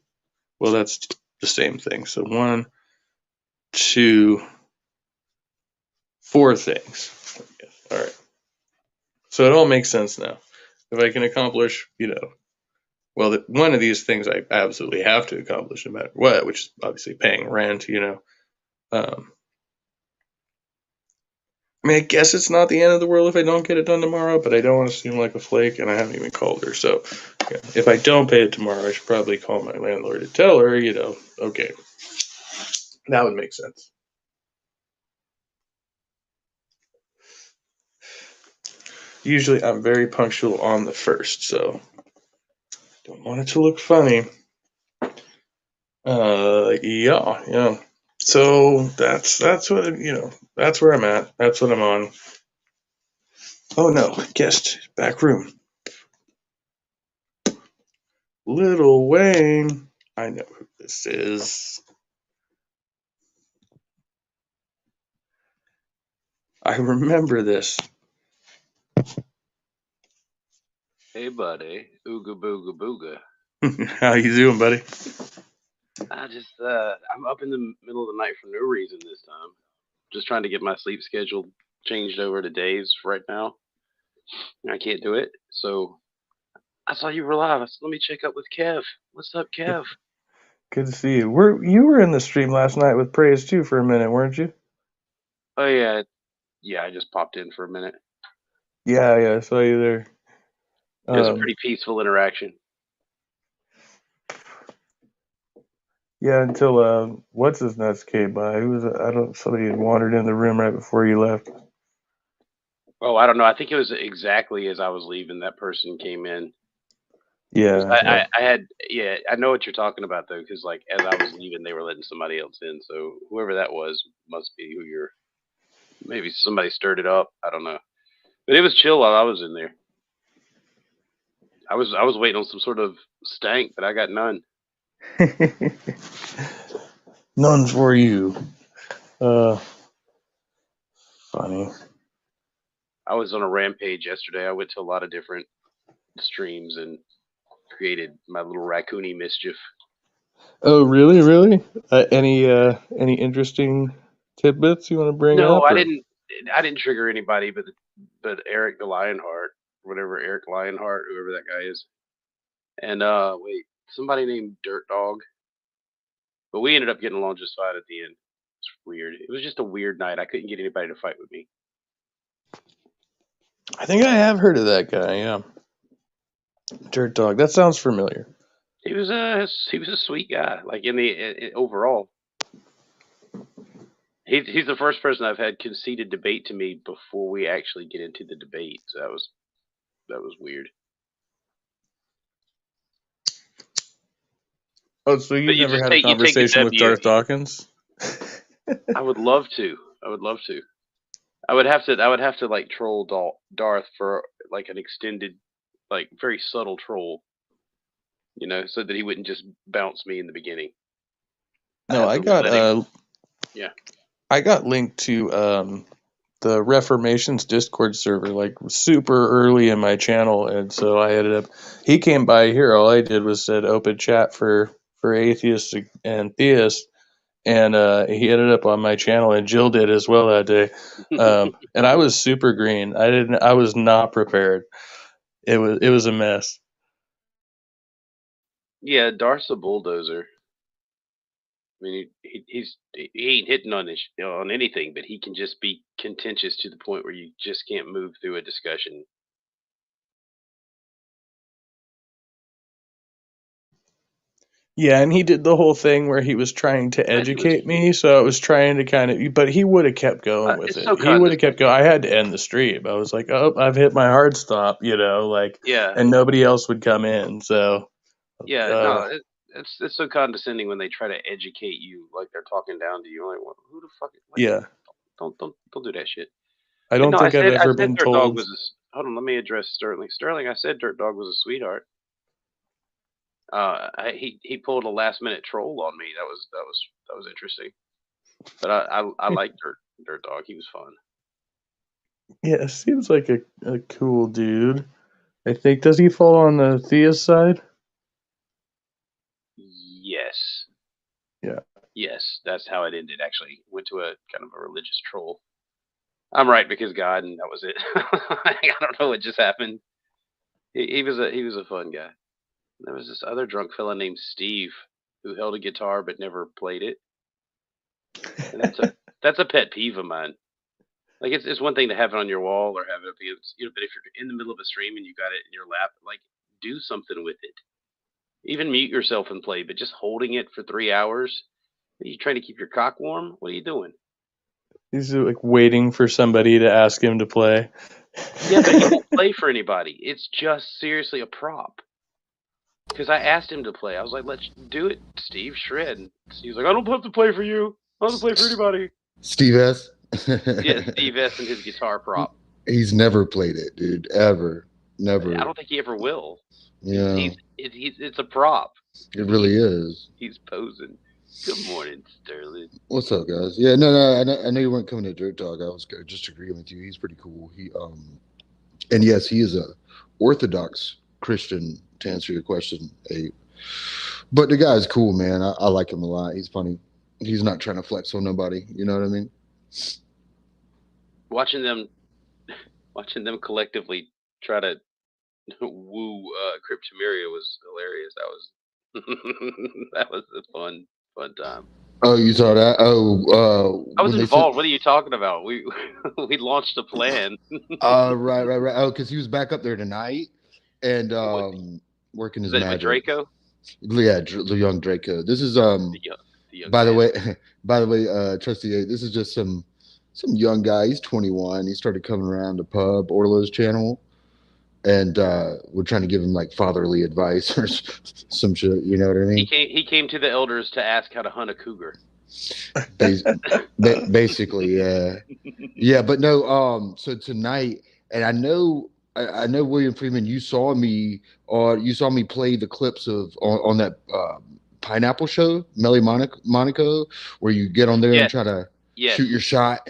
Well, that's the same thing. So 1, 2, 4 things. All right. So it all makes sense now. If I can accomplish, well, one of these things I absolutely have to accomplish no matter what, which is obviously paying rent, I mean, I guess it's not the end of the world if I don't get it done tomorrow, but I don't want to seem like a flake, and I haven't even called her. So if I don't pay it tomorrow, I should probably call my landlord to tell her, okay. That would make sense. Usually I'm very punctual on the 1st, so don't want it to look funny. Yeah. So that's what, that's where I'm at. That's what I'm on. Oh no, guest, back room. Lil Wayne. I know who this is. I remember this. Hey, buddy. Ooga booga booga. How you doing, buddy? I'm up in the middle of the night for no reason this time. Just trying to get my sleep schedule changed over to days right now. I can't do it. So I saw you were live. I said, let me check up with Kev. What's up, Kev? Good to see you. You were in the stream last night with Praise too for a minute, weren't you? Oh, yeah. Yeah, I just popped in for a minute. Yeah, I saw you there. It was a pretty peaceful interaction. Yeah, until what's his nuts came by. Somebody had wandered in the room right before you left. Oh, I don't know. I think it was exactly as I was leaving that person came in. 'Cause Yeah, yeah. I had yeah, I know what you're talking about though, because like as I was leaving, they were letting somebody else in. So whoever that was must be who you're. Maybe somebody stirred it up. I don't know, but it was chill while I was in there. I was waiting on some sort of stank, but I got none. None for you. Uh, Funny. I was on a rampage yesterday. I went to a lot of different streams and created my little raccoony mischief. Oh, really, really? Any interesting tidbits you want to bring No, up, I or? didn't. I didn't trigger anybody, but Eric the Lionheart, whatever Eric Lionheart, whoever that guy is, and wait, somebody named Dirt Dog. But we ended up getting along just fine at the end. It's weird. It was just a weird night. I couldn't get anybody to fight with me. I think I have heard of that guy. Yeah, Dirt Dog. That sounds familiar. He was a sweet guy. Like overall, he's the first person I've had conceded debate to me before we actually get into the debate. So that was weird. Oh, so But you've you never just had a take the conversation with W. Darth Dawkins? I would love to. I would love to. I would have to like troll Darth for like an extended, like very subtle troll, so that he wouldn't just bounce me in the beginning. I No, have I to got let him. Yeah. I got linked to the Reformations Discord server like super early in my channel, and so I ended up. He came by here. All I did was said open chat for atheists and theists, and he ended up on my channel, and Jill did as well that day. And I was super green. I was not prepared. It was a mess. Yeah, Darth's a bulldozer. I mean, he ain't hitting on anything, but he can just be contentious to the point where you just can't move through a discussion. Yeah, and he did the whole thing where he was trying to But he was. educate me, so I was trying to kind of, but he would have kept going with It's it. so He would have kept going. condescending. I had to end the stream. I was like, "Oh, I've hit my hard stop," like, Yeah, and nobody else would come in. So, yeah. uh, No, it's so condescending when they try to educate you like they're talking down to you. Like, who the fuck? Like, yeah, don't do that shit. I But don't no, I think I've said I ever said been Dirt Dog told. was hold on. Let me address Sterling. Sterling, I said Dirt Dog was a sweetheart. He pulled a last minute troll on me. That was interesting. But I like Dirt Dog. He was fun. Yeah, seems like a cool dude. I think, does he fall on the theist side? Yes, Yeah. yes, that's how it ended. Actually, went to a kind of a religious troll. I'm right because God, and that was it. I don't know what just happened. He was a fun guy. There was this other drunk fella named Steve who held a guitar but never played it, and that's a pet peeve of mine. Like it's one thing to have it on your wall or have it up against, but if you're in the middle of a stream and you got it in your lap, like do something with it. Even mute yourself and play, but just holding it for 3 hours. Are you trying to keep your cock warm? What are you doing? He's like waiting for somebody to ask him to play. Yeah, but he won't play for anybody. It's just seriously a prop. Because I asked him to play. I was like, let's do it, Steve. Shred. And Steve's like, I don't have to play for you. I don't have to play for anybody. Steve S. Yeah, Steve S. and his guitar prop. He's never played it, dude. Ever. Never. I don't think he ever will. Yeah. It's a prop. It really is. He's posing. Good morning, Sterling. What's up, guys? Yeah, no. I know you weren't coming to Dirt Dog. I was just agreeing with you. He's pretty cool. And yes, he is a Orthodox Christian. To answer your question, Abe. But the guy's cool, man. I like him a lot. He's funny. He's not trying to flex on nobody. You know what I mean? Watching them collectively try to woo Cryptomeria was hilarious. That was a fun time. Oh, you saw that? Oh, I was involved. What are you talking about? We launched a plan. Right. Oh, because he was back up there tonight and working his magic. Draco? Yeah, the young Draco. This is the young by the way, Trusty A, this is just some some young guy. He's 21. He started coming around the pub, Orlo's channel, and we're trying to give him like fatherly advice or some shit. You know what I mean? He came to the elders to ask how to hunt a cougar. Bas- Basically, yeah, yeah. But no, so tonight, and I know William Freeman. You saw me play the clips of on that Pineapple Show, Melly Monaco, where you get on there and Yes. try to Yes. shoot your shot.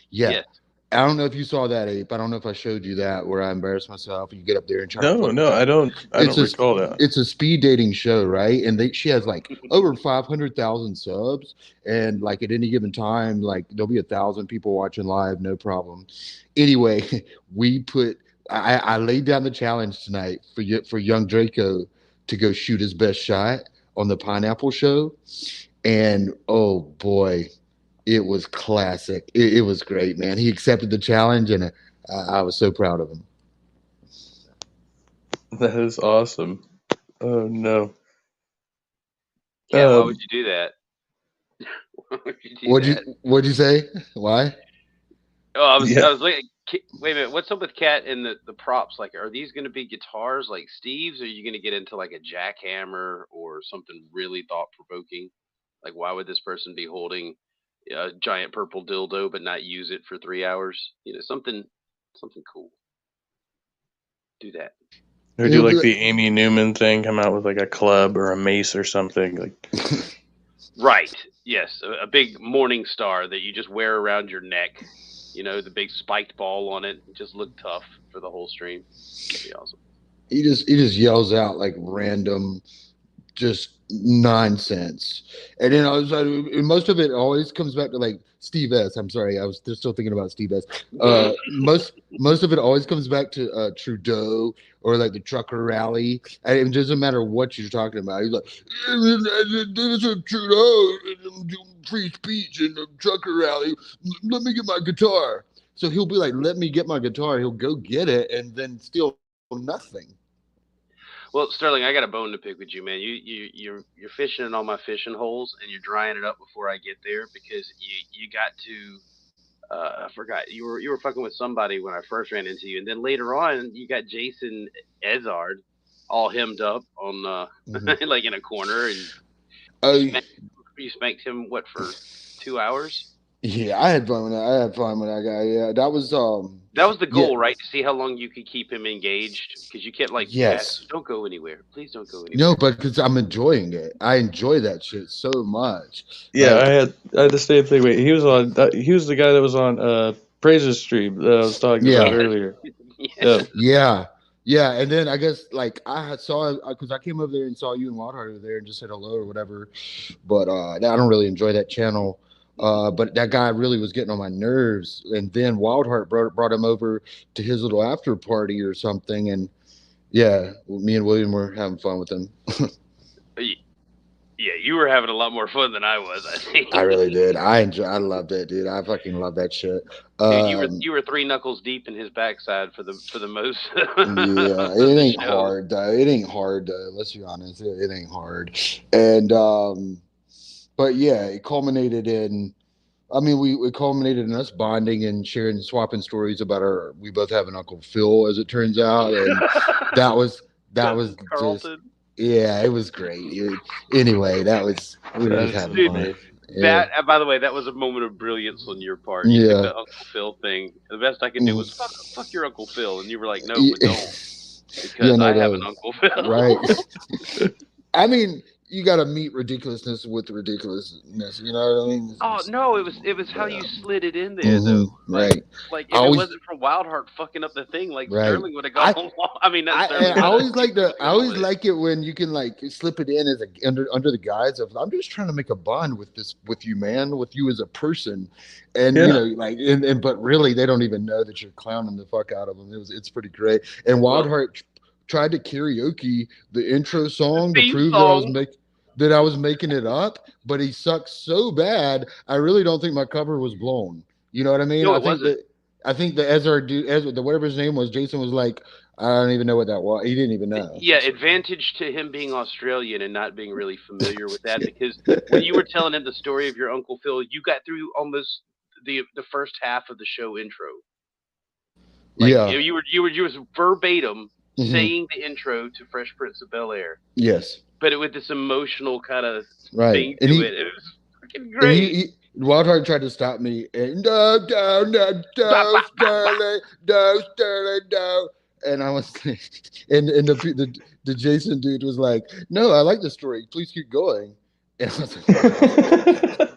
Yeah. Yes. I don't know if you saw that, Ape. I don't know if I showed you that where I embarrass myself. You get up there and try to No, fucking no, I don't recall that. it's a speed dating show, right? And she has like over 500,000 subs, and like at any given time, like there'll be 1,000 people watching live, no problem. Anyway, I laid down the challenge tonight for young Draco to go shoot his best shot on the Pineapple Show, and oh boy, it was classic. It was great, man. He accepted the challenge, and I was so proud of him. That is awesome. Oh no. Yeah, why would you do that? What'd you say? Why? Oh, I was like, wait a minute, what's up with Cat and the props? Like, are these going to be guitars like Steve's? Or are you going to get into like a jackhammer or something really thought provoking? Like, why would this person be holding a giant purple dildo but not use it for 3 hours? You know, something cool. Do that. Or do like the Amy Newman thing, come out with like a club or a mace or something like. Right. Yes, a big morning star that you just wear around your neck. You know, the big spiked ball on it. Just look tough for the whole stream. That'd be awesome. He just yells out like random, just nonsense, and then I was like, most of it always comes back to like Steve S. I'm sorry, I was still thinking about Steve S. Most of it always comes back to Trudeau or like the trucker rally, and it doesn't matter what you're talking about. He's like, "This is Trudeau, free speech and the trucker rally. Let me get my guitar." So he'll be like, "Let me get my guitar." He'll go get it, and then steal nothing. Well, Sterling, I got a bone to pick with you, man. You're fishing in all my fishing holes, and you're drying it up before I get there because you got to. I forgot you were fucking with somebody when I first ran into you, and then later on you got Jason Ezard all hemmed up on like in a corner, and you spanked him what for 2 hours? Yeah, I had fun with that. I had fun with that guy. Yeah, that was the goal, right? To see how long you could keep him engaged, because you can't like, yes, don't go anywhere. Please don't go anywhere. No, but because I'm enjoying it. I enjoy that shit so much. Yeah, like, I had the same thing. Wait, he was the guy that was on Praise's stream that I was talking about earlier. Yeah, and then I guess like I saw because I came over there and saw you and Wildheart over there and just said hello or whatever. But I don't really enjoy that channel. But that guy really was getting on my nerves, and then Wildheart brought him over to his little after party or something, and yeah, me and William were having fun with him. Yeah, you were having a lot more fun than I was, I think. I really did. I loved it, dude. I fucking love that shit. Dude, you were 3 knuckles deep in his backside for the most. Yeah, it ain't hard though. It ain't hard though. Let's be honest. It ain't hard. And but yeah, it culminated in. I mean, we culminated in us bonding and swapping stories about we both have an Uncle Phil, as it turns out, and that was Carlton. Just. Yeah, it was great. Anyway, we were just having fun. That, by the way, that was a moment of brilliance on your part. You did the Uncle Phil thing. The best I could do was fuck your Uncle Phil, and you were like, no, but don't, because I have an Uncle Phil. Right. I mean, you got to meet ridiculousness with ridiculousness. You know what I mean? Oh no, it was how you slid it in there, though. Right. Like if it wasn't for Wildheart fucking up the thing, like Sterling would have gone along. I mean, I always like it when you can like slip it in as under the guise of I'm just trying to make a bond with you, man, with you as a person, and you know, like, and but really they don't even know that you're clowning the fuck out of them. It's pretty great. And Wildheart tried to karaoke the intro song to prove that I was making it up, but he sucks so bad. I really don't think my cover was blown. You know what I mean? No, I think the Ezra dude, whatever his name was, Jason was like, I don't even know what that was. He didn't even know. Yeah, advantage to him being Australian and not being really familiar with that, because when you were telling him the story of your Uncle Phil, you got through almost the first half of the show intro. Like Yeah. you were just verbatim Mhm. saying the intro to Fresh Prince of Bel Air, Yes. but it with this emotional kind of Right. thing And to he it. It was freaking and great. Wildheart tried to stop me and no, Blah, blah, blah, blah. no. And I was and the Jason dude was like, no, I like the story. Please keep going. And I was like,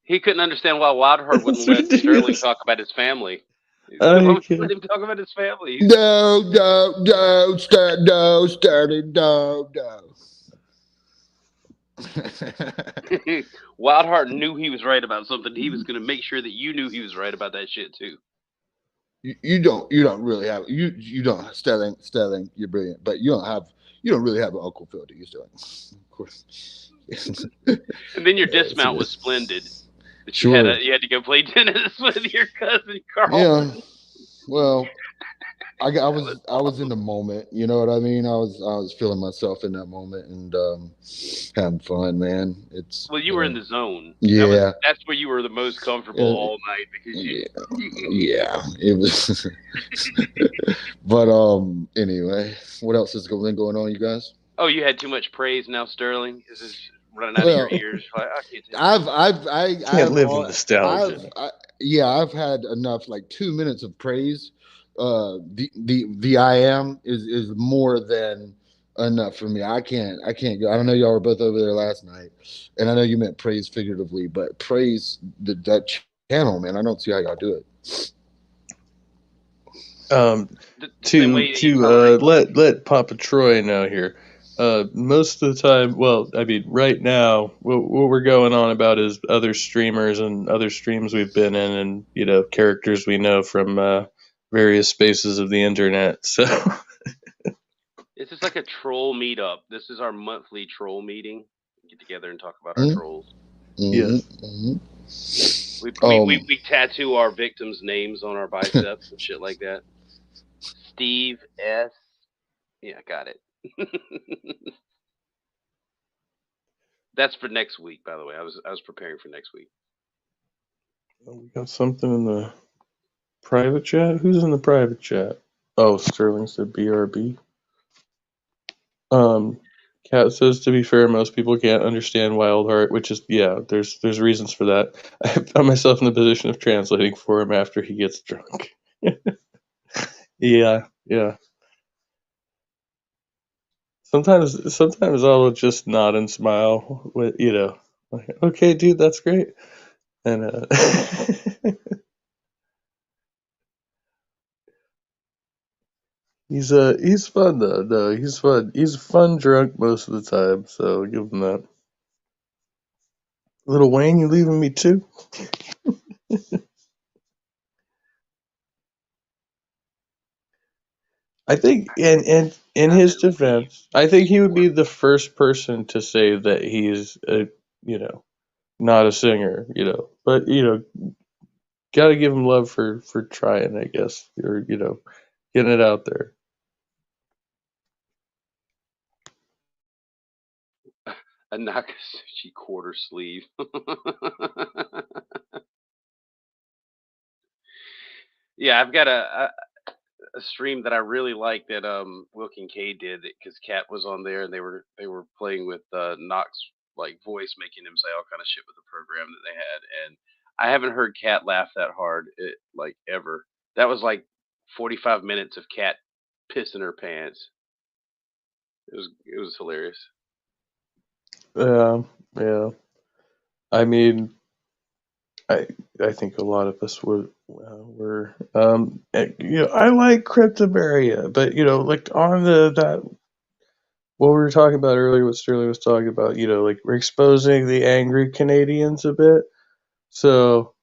He couldn't understand why Wildheart wouldn't let ridiculous. Sterling talk about his family. Oh, Why you won't you kidding? let him talk about his family? no, Sterling, no. Wildheart knew he was right about something. He was going to make sure that you knew he was right about that shit too. You don't really have you don't Sterling, you're brilliant, but you don't really have an Uncle Phil, do you, Sterling? Of course. And then your dismount was splendid. But you had to go play tennis with your cousin Carl. Yeah. Well, I was in the moment, you know what I mean? I was feeling myself in that moment and having fun, man. Well, you were in the zone. Yeah. That's where you were the most comfortable all night because yeah, it was. But anyway, what else is going on, you guys? Oh, you had too much praise now, Sterling. Is this running out of your ears? I can't take I can't live in nostalgia. I've had enough, like 2 minutes of praise. The I am is more than enough for me. I can't go. I don't know, y'all were both over there last night, and I know you meant praise figuratively, but praise that channel, man. I don't see how y'all do it. Let Papa Troy know here. Most of the time, well, I mean, right now, what we're going on about is other streamers and other streams we've been in, and characters we know from various spaces of the internet. So this is like a troll meetup. This is our monthly troll meeting. We get together and talk about our trolls. Yes. We tattoo our victims' names on our biceps and shit like that. Steve S. Yeah, got it. That's for next week, by the way. I was preparing for next week. We got something in the private chat. Who's in the private chat? Oh, Sterling said BRB. Cat says, to be fair, most people can't understand Wildheart, which is, there's reasons for that. I found myself in the position of translating for him after he gets drunk. Yeah. Sometimes I'll just nod and smile with, like, okay, dude, that's great. And he's fun though. No, he's fun. He's a fun drunk most of the time, so I'll give him that. Little Wayne, you leaving me too? I think, in his defense, I think he would be the first person to say that he's not a singer, but gotta give him love for trying, I guess, or getting it out there. A Nakasuchi quarter sleeve. Yeah, I've got a stream that I really like that Will Kincaid did because Cat was on there and they were playing with Knox like voice, making him say all kind of shit with the program that they had, and I haven't heard Cat laugh that hard like ever. That was like 45 minutes of Cat pissing her pants. It was hilarious. Yeah. I mean, I think a lot of us were I like Cryptomeria, but like on that what we were talking about earlier, what Sterling was talking about, like we're exposing the angry Canadians a bit. So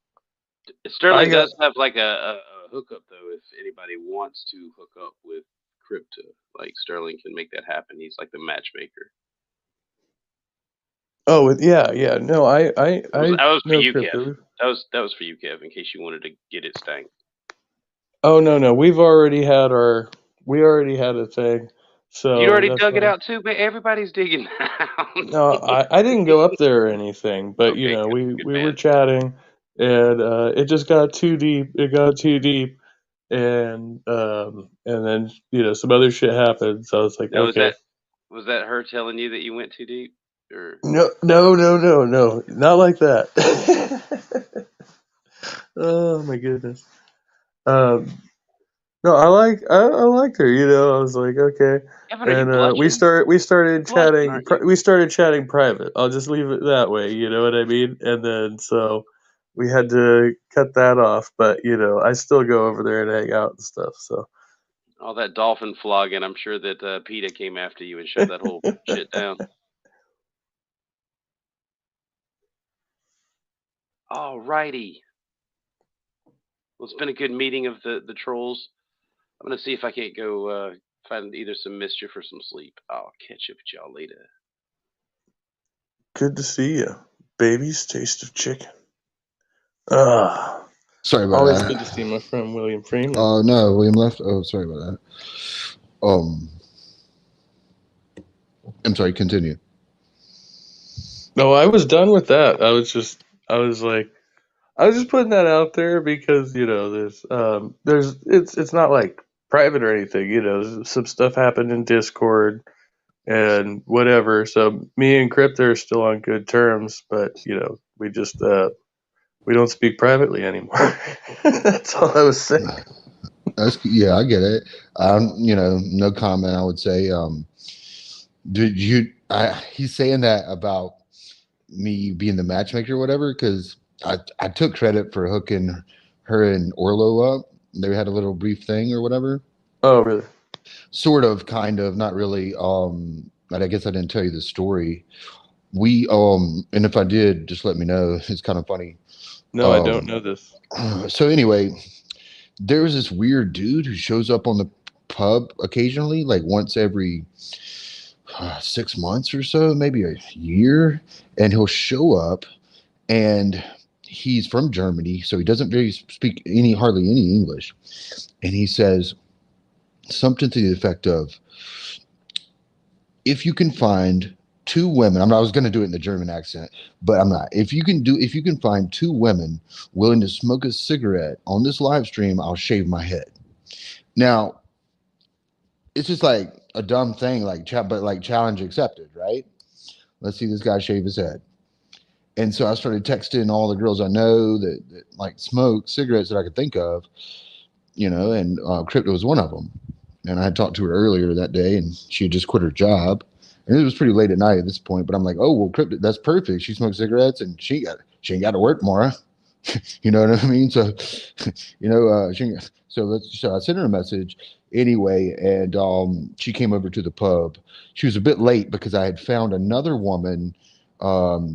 Sterling does have like a hookup though. If anybody wants to hook up with Crypto, like Sterling can make that happen. He's like the matchmaker. Oh yeah. No, I that was for you, Crypto. Kev. That was for you, Kev, in case you wanted to get it stank. Oh no, we already had a thing. So you already dug it out too, but everybody's digging out. No, I didn't go up there or anything, but okay, we were chatting, and it just got too deep. It got too deep, and then some other shit happened. So I was like, Now, okay, was that her telling you that you went too deep, or no, no, no, no, no, not like that. Oh my goodness. Um, no, I liked her. I was like, okay, yeah, but are you and blushing? we started Blushing, chatting. aren't you? We started chatting private. I'll just leave it that way. You know what I mean? And then so we had to cut that off. But I still go over there and hang out and stuff. So All that dolphin flogging. I'm sure that PETA came after you and shut that whole shit down. Alrighty. Well, it's been a good meeting of the trolls. I'm gonna see if I can't go find either some mischief or some sleep. I'll catch up with y'all later. good to see you, baby's taste of chicken. Ah, Sorry about always good to that. see my friend William Freeman. Oh no, William left. Oh, sorry about that. I'm sorry. Continue. No, I was done with that. I was like, I was just putting that out there because it's not like private or anything. Some stuff happened in Discord and whatever. So me and Crypto are still on good terms, but we just we don't speak privately anymore. That's all I was saying. Yeah, I get it. No comment. I would say. Did you? He's saying that about me being the matchmaker or whatever because I took credit for hooking her and Orlo up. They had a little brief thing or whatever. Oh, really? Sort of, kind of, not really. But I guess I didn't tell you the story. We and if I did, just let me know. It's kind of funny. No, I don't Um, know this. so anyway, there was this weird dude who shows up on the pub occasionally, like once every 6 months or so, maybe a year, and he'll show up and he's from Germany, so he doesn't really speak hardly any English, and he says something to the effect of, "If you can find two women, I was going to do it in the German accent, but I'm not. If you can find two women willing to smoke a cigarette on this live stream, I'll shave my head." Now, it's just like a dumb thing, but like challenge accepted, right? Let's see this guy shave his head. And so I started texting all the girls I know that like smoke cigarettes that I could think of, and Crypto was one of them. And I had talked to her earlier that day, and she had just quit her job. And it was pretty late at night at this point, but I'm like, oh well, Crypto, that's perfect. She smokes cigarettes, and she ain't got to work tomorrow. You know what I mean? So, so I sent her a message anyway, and she came over to the pub. She was a bit late because I had found another woman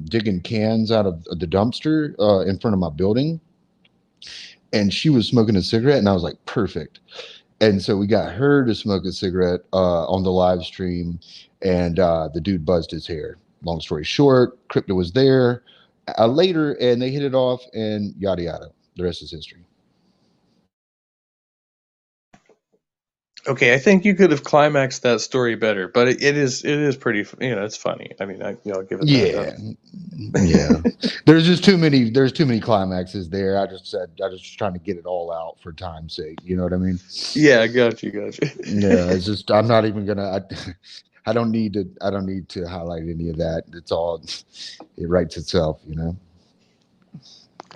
digging cans out of the dumpster in front of my building, and she was smoking a cigarette, and I was like, perfect. And so we got her to smoke a cigarette on the live stream, and the dude buzzed his hair. Long story short, Crypto was there later, and they hit it off, and yada yada. The rest is history. Okay, I think you could have climaxed that story better, but it is pretty. It's funny. I mean, I'll give it that. Yeah. There's just too many. There's too many climaxes there. I just was trying to get it all out for time's sake. You know what I mean? Yeah, got you. Yeah. It's just I'm not even gonna. I don't need to. I don't need to highlight any of that. It's all. It writes itself.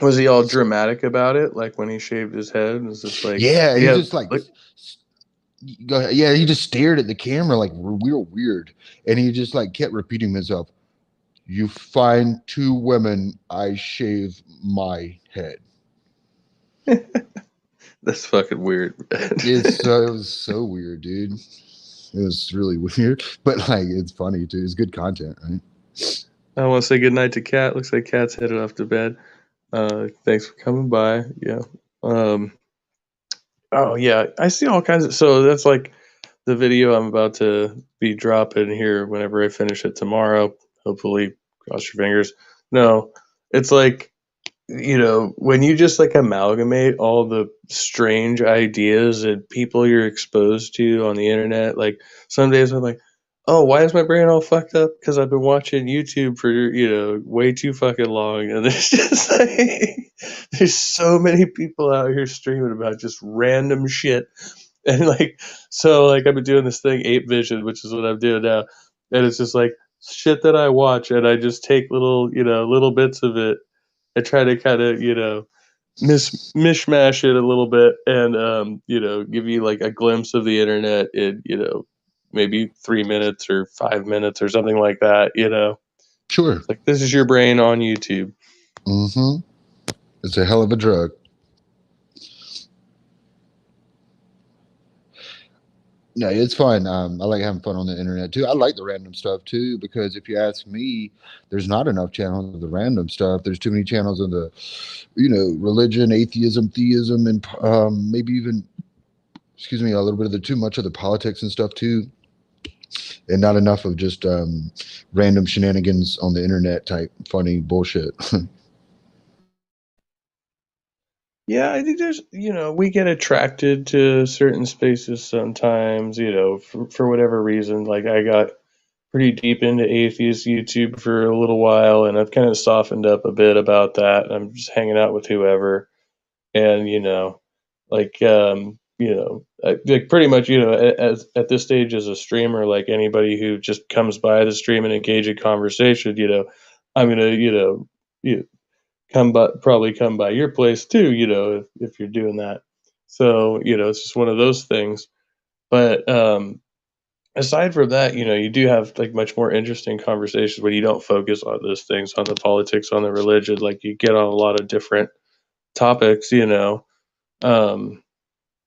Was he all dramatic about it? Like when he shaved his head? Was this like Yeah. He yeah, just like. Go ahead. Yeah, he just stared at the camera like real weird, and he just like kept repeating himself. You find two women, I shave my head. that's fucking weird. It was so weird, dude. It was really weird, but like it's funny too. It's good content, right? I want to say goodnight to Kat. Looks like Kat's headed off to bed. Thanks for coming by. Yeah. Um, oh yeah, I see all kinds of. So that's like the video I'm about to be dropping here whenever I finish it tomorrow. Hopefully, cross your fingers. No, it's like when you just like amalgamate all the strange ideas and people you're exposed to on the internet. Like some days I'm like, Oh, why is my brain all fucked up? Because I've been watching YouTube for, way too fucking long. And there's just like, there's so many people out here streaming about just random shit. And like, so like I've been doing this thing, Ape Vision, which is what I'm doing now. And it's just like shit that I watch and I just take little bits of it and try to kind of, mishmash it a little bit and give you like a glimpse of the internet in maybe 3 minutes or 5 minutes or something like that. Sure. It's like this is your brain on YouTube. Mm-hmm. It's a hell of a drug. No, it's fun. I like having fun on the internet too. I like the random stuff too because if you ask me, there's not enough channels of the random stuff. There's too many channels of the, religion, atheism, theism, and maybe even, excuse me, a little bit of the too much of the politics and stuff too, and not enough of just random shenanigans on the internet type funny bullshit. Yeah, I think there's, we get attracted to certain spaces sometimes, for whatever reason. Like I got pretty deep into atheist YouTube for a little while, and I've kind of softened up a bit about that. I'm just hanging out with whoever, and like like pretty much at this stage as a streamer, like anybody who just comes by the stream and engage in conversation, I'm gonna you probably come by your place too, if you're doing that. So it's just one of those things. But aside from that, you do have like much more interesting conversations when you don't focus on those things, on the politics, on the religion. Like you get on a lot of different topics. Um,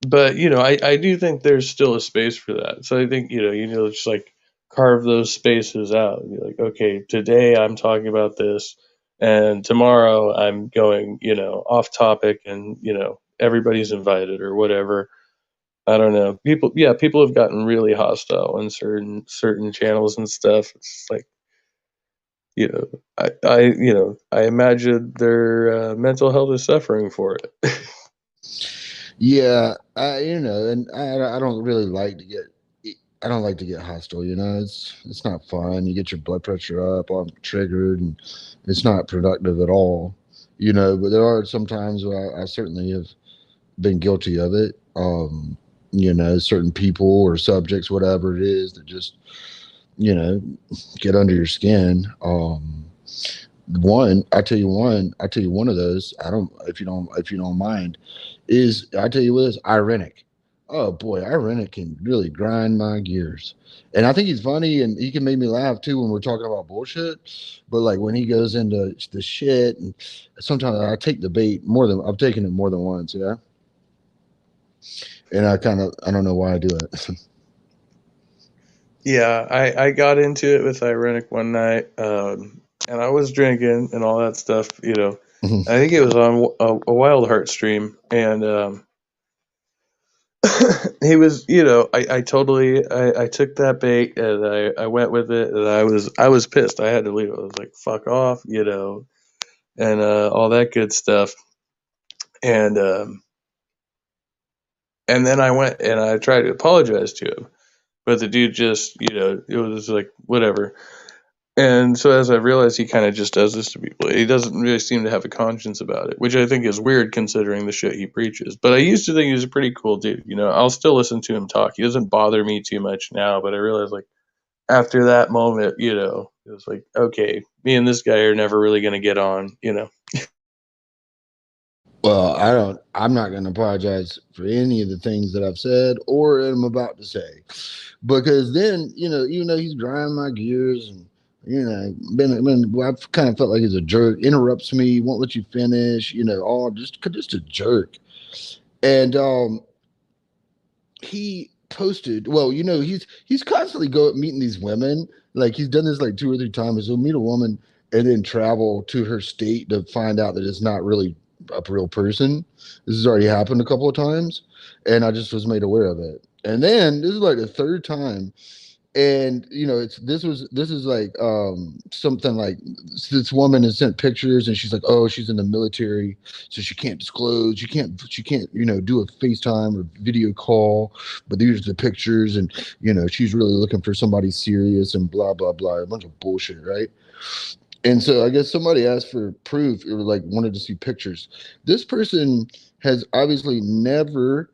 but I do think there's still a space for that. So I think just like carve those spaces out. And be like, okay, today I'm talking about this, and tomorrow I'm going off topic, and everybody's invited or whatever. I don't know. People have gotten really hostile in certain channels and stuff. It's like I imagine their mental health is suffering for it. Yeah, and I don't really like to get. I don't like to get hostile. It's not fun. You get your blood pressure up. I'm triggered, and it's not productive at all. But there are some times where I certainly have been guilty of it. Certain people or subjects, whatever it is, that just you know get under your skin. I tell you one of those. I don't if you don't mind, is I tell you what is ironic. Oh boy, ironic can really grind my gears. And I think he's funny and he can make me laugh too when we're talking about bullshit. But like when he goes into the shit and sometimes I take the bait more than I've taken it more than once, yeah. And I don't know why I do it. Yeah, I got into it with Ironic one night, and I was drinking and all that stuff. Mhm. I think it was on a Wild Heart stream, and he was, I totally, I took that bait and I went with it, and I was pissed. I had to leave. I was like, "Fuck off," and all that good stuff, and and then I went and I tried to apologize to him, but the dude just, it was like whatever. And so as I realized, he kind of just does this to people. He doesn't really seem to have a conscience about it, which I think is weird considering the shit he preaches. But I used to think he was a pretty cool dude. I'll still listen to him talk. He doesn't bother me too much now, but I realized like after that moment, it was like, okay, me and this guy are never really going to get on. Well, I'm not going to apologize for any of the things that I've said or am about to say, because then even though he's grinding my gears and well, I've kind of felt like he's a jerk, interrupts me, won't let you finish, all just a jerk. And he posted, well, he's constantly meeting these women. Like he's done this like two or three times. He'll meet a woman and then travel to her state to find out that it's not really a real person. This has already happened a couple of times, and I just was made aware of it. And then this is like the third time and this is like something like this woman has sent pictures and she's like, oh, she's in the military, so she can't disclose, she can't do a FaceTime or video call, but these are the pictures, and she's really looking for somebody serious and blah blah blah, a bunch of bullshit, right? And so I guess somebody asked for proof or like wanted to see pictures. This person has obviously never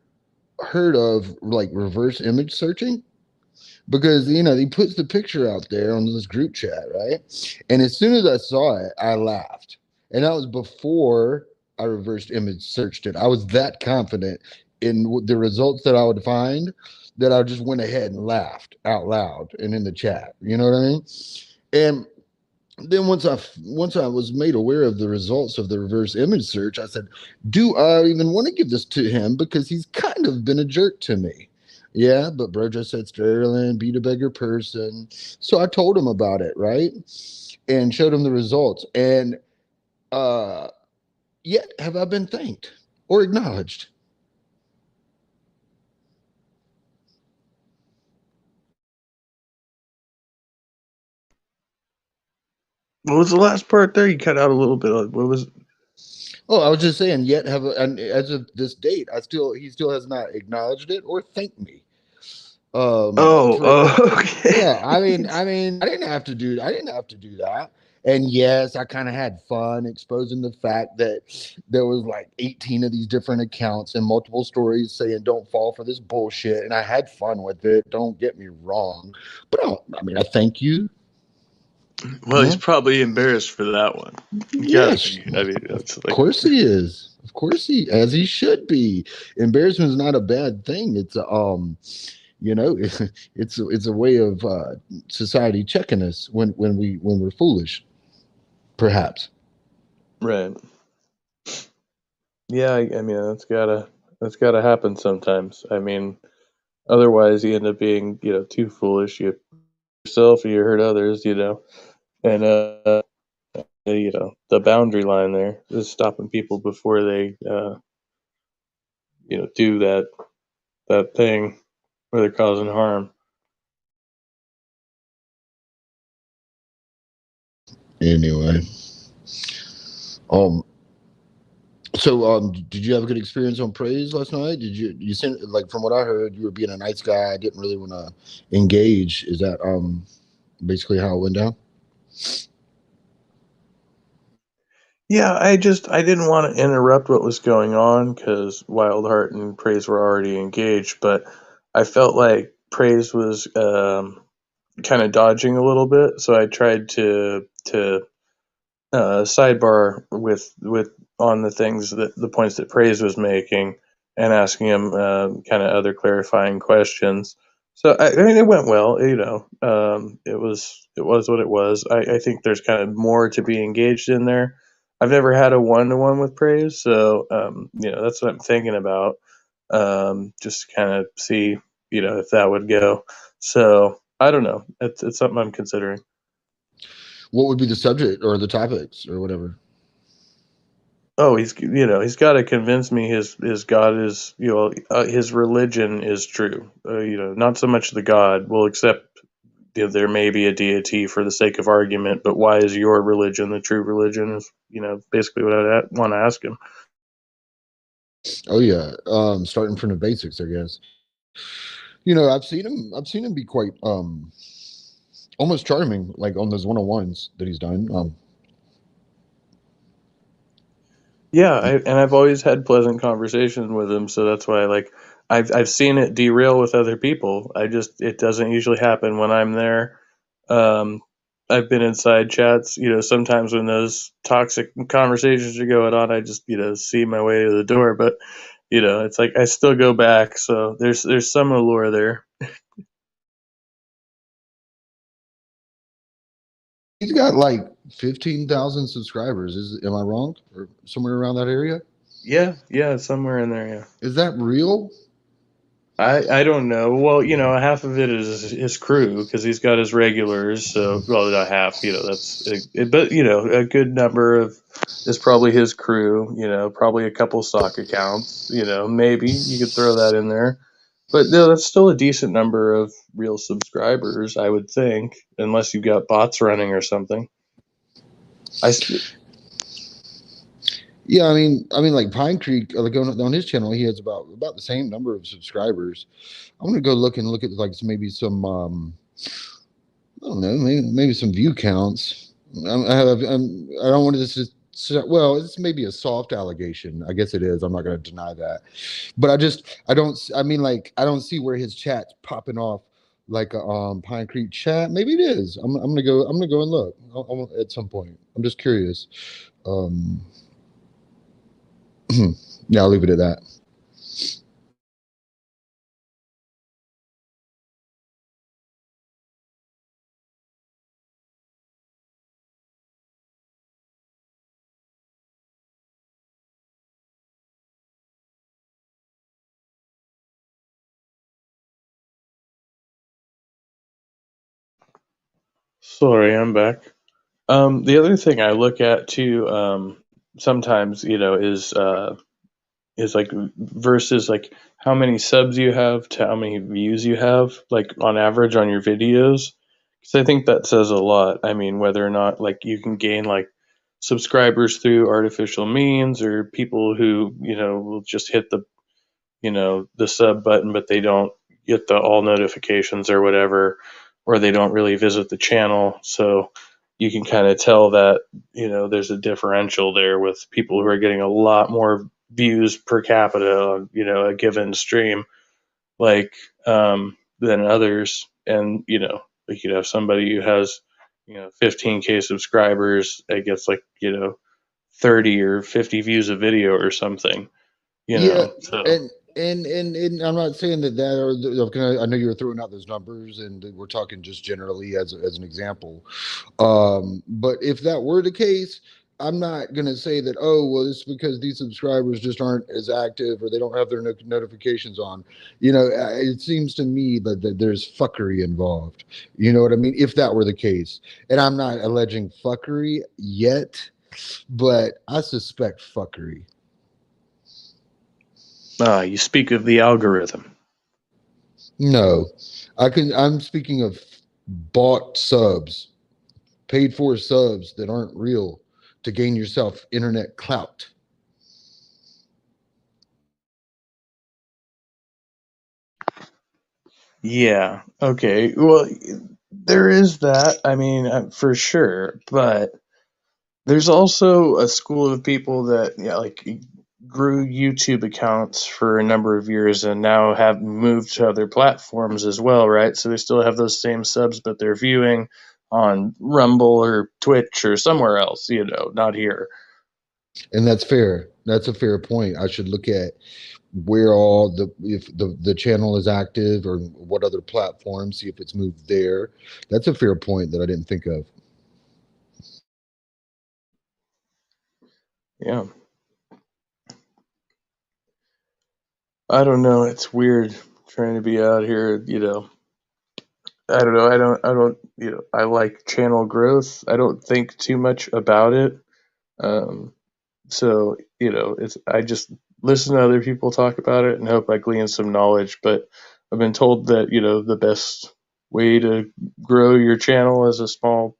heard of like reverse image searching, because he puts the picture out there on this group chat, right? And as soon as I saw it, I laughed, and that was before I reversed image searched it. I was that confident in the results that I would find that I just went ahead and laughed out loud and in the chat. You know what I mean? And then once I was made aware of the results of the reverse image search, I said, "Do I even want to give this to him? Because he's kind of been a jerk to me." Yeah, but bro just said Sterling, beat a beggar person. So I told him about it, right? And showed him the results. And uh yet have I been thanked or acknowledged? What was the last part there? You cut out a little bit. What was? Oh, I was just saying, yet have, and as of this date, he still has not acknowledged it or thanked me. For Okay. Yeah, I mean, I didn't have to do that. And yes, I kind of had fun exposing the fact that there was like 18 of these different accounts and multiple stories saying don't fall for this bullshit. And I had fun with it. Don't get me wrong. But I thank you. Well, he's probably embarrassed for that one. Yes, I mean, that's of like, course he is. Of course as he should be. Embarrassment is not a bad thing. It's it's a way of society checking us when we're foolish, perhaps. right. Yeah, I mean, that's gotta happen sometimes. I mean, otherwise you end up being, too foolish. You yourself, you hurt others, and the boundary line there is stopping people before they, do that thing where they're causing harm. Anyway, um, so did you have a good experience on Praise last night? You sent, like, from what I heard, you were being a nice guy. I didn't really want to engage. Is that basically how it went down? Yeah, I didn't want to interrupt what was going on because Wildheart and Praise were already engaged, but I felt like Praise was kind of dodging a little bit, so I tried to sidebar with on the things that the points that Praise was making and asking him kind of other clarifying questions. So I mean, it went well. It was what it was. I think there's kind of more to be engaged in there. I've never had a one-to-one with Praise, so that's what I'm thinking about. Just kind of see if that would go. So I don't know. It's something I'm considering. What would be the subject or the topics or whatever? Oh, he's got to convince me his God is his religion is true. Not so much the God. We'll accept there may be a deity for the sake of argument, but why is your religion the true religion? Is basically what I want to ask him. Oh yeah, starting from the basics, I guess. I've seen him be quite almost charming, like on those one-on-ones that he's done. Yeah, and I've always had pleasant conversations with him, so that's why I've seen it derail with other people. It doesn't usually happen when I'm there. Um, I've been in side chats. Sometimes when those toxic conversations are going on, I just see my way to the door. But it's like I still go back. So there's some allure there. He's got like 15,000 subscribers. Am I wrong? Or somewhere around that area? Yeah, somewhere in there. Yeah. Is that real? I don't know. Well, half of it is his crew because he's got his regulars. So, well, not half. But a good number of is probably his crew. Probably a couple sock accounts. Maybe you could throw that in there. But no, that's still a decent number of real subscribers, I would think, unless you've got bots running or something. Yeah, I mean, like Pine Creek, like on his channel, he has about the same number of subscribers. I'm gonna go look at like maybe some I don't know, maybe some view counts. I don't want to just well, it's maybe a soft allegation. I guess it is. I'm not going to deny that, but I don't. I mean, like I don't see where his chat's popping off like a Pine Creek chat. Maybe it is. I'm gonna go. I'm gonna go and look at some point. I'm just curious. Um, yeah, I'll leave it at that. Sorry, I'm back. The other thing I look at too, sometimes, is like versus like how many subs you have to how many views you have, like on average on your videos. Because I think that says a lot. I mean, whether or not like you can gain like subscribers through artificial means, or people who, will just hit the sub button, but they don't get the all notifications or whatever, or they don't really visit the channel. So you can kind of tell that, there's a differential there with people who are getting a lot more views per capita on, a given stream, like, than others. And, like you'd have somebody who has, 15K subscribers, it gets like, 30 or 50 views a video or something, Yeah, so. and I'm not saying that or I know you were throwing out those numbers, and we're talking just generally as an example. But if that were the case, I'm not gonna say that. Oh, well, it's because these subscribers just aren't as active or they don't have their notifications on. It seems to me that there's fuckery involved. You know what I mean? If that were the case, and I'm not alleging fuckery yet, but I suspect fuckery. You speak of the algorithm. No, I'm speaking of bought subs, paid for subs that aren't real to gain yourself internet clout. Yeah. Okay. Well, there is that. I mean, for sure. But there's also a school of people that, like grew YouTube accounts for a number of years and now have moved to other platforms as well, right? So they still have those same subs, but they're viewing on Rumble or Twitch or somewhere else, not here. And that's fair. That's a fair point. I should look at where all if the channel is active or what other platforms, see if it's moved there. That's a fair point that I didn't think of. Yeah. I don't know. It's weird trying to be out here. I don't know. I like channel growth. I don't think too much about it. Um, so, I just listen to other people talk about it and hope I glean some knowledge. But I've been told that, the best way to grow your channel as a small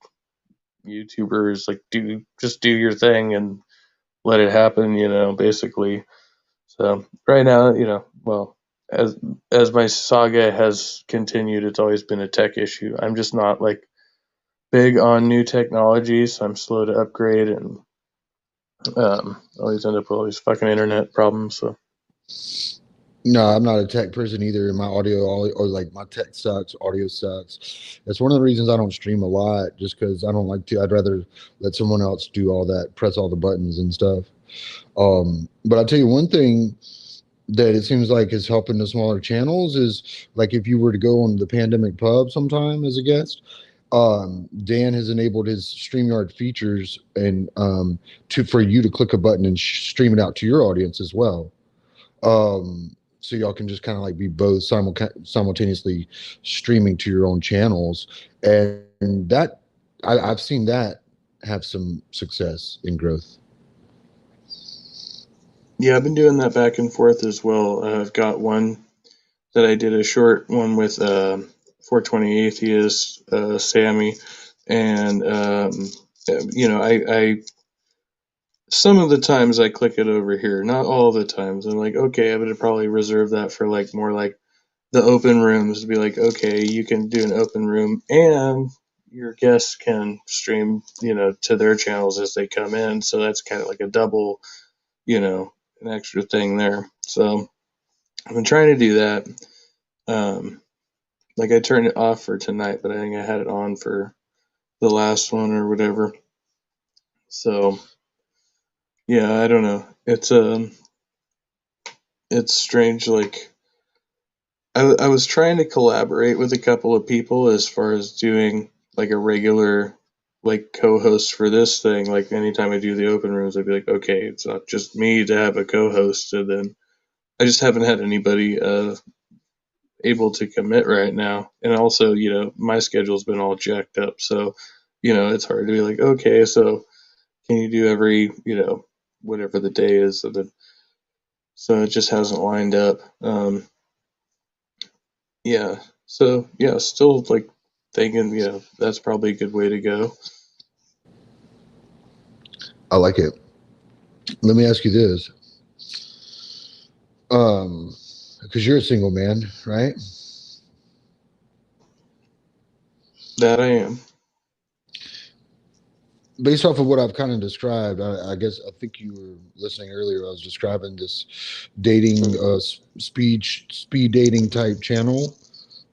YouTuber is like just do your thing and let it happen, basically. So right now, well, as my saga has continued, it's always been a tech issue. I'm just not like big on new technology, so I'm slow to upgrade and always end up with all these fucking internet problems. So No, I'm not a tech person either. My audio or like my tech sucks, audio sucks. That's one of the reasons I don't stream a lot, just because I don't like to. I'd rather let someone else do all that, press all the buttons and stuff. But I'll tell you one thing that it seems like is helping the smaller channels is like if you were to go on the Pandemic Pub sometime as a guest, Dan has enabled his StreamYard features and to for you to click a button and stream it out to your audience as well. So y'all can just kind of like be both simultaneously streaming to your own channels, and that I've seen that have some success in growth. yeah, I've been doing that back and forth as well. I've got one that I did a short one with 420 Atheist, Sammy, and I some of the times I click it over here, not all the times. I'm like, okay, I'm gonna probably reserve that for like more like the open rooms to be like, okay, you can do an open room and your guests can stream, to their channels as they come in. So that's kind of like a double, an extra thing there. So I've been trying to do that. Like I turned it off for tonight, but I think I had it on for the last one or whatever. So yeah, I don't know. It's strange. Like I was trying to collaborate with a couple of people as far as doing like a regular like co-host for this thing. Like anytime I do the open rooms, I'd be like, okay, it's not just me to have a co-host, and then I just haven't had anybody able to commit right now. And also, my schedule's been all jacked up, so it's hard to be like, okay, so can you do every whatever the day is, so it just hasn't lined up. Yeah. So yeah, still like thinking, that's probably a good way to go. I like it. Let me ask you this. Because you're a single man, right? That I am. Based off of what I've kind of described, I guess I think you were listening earlier. I was describing this dating, speed dating type channel,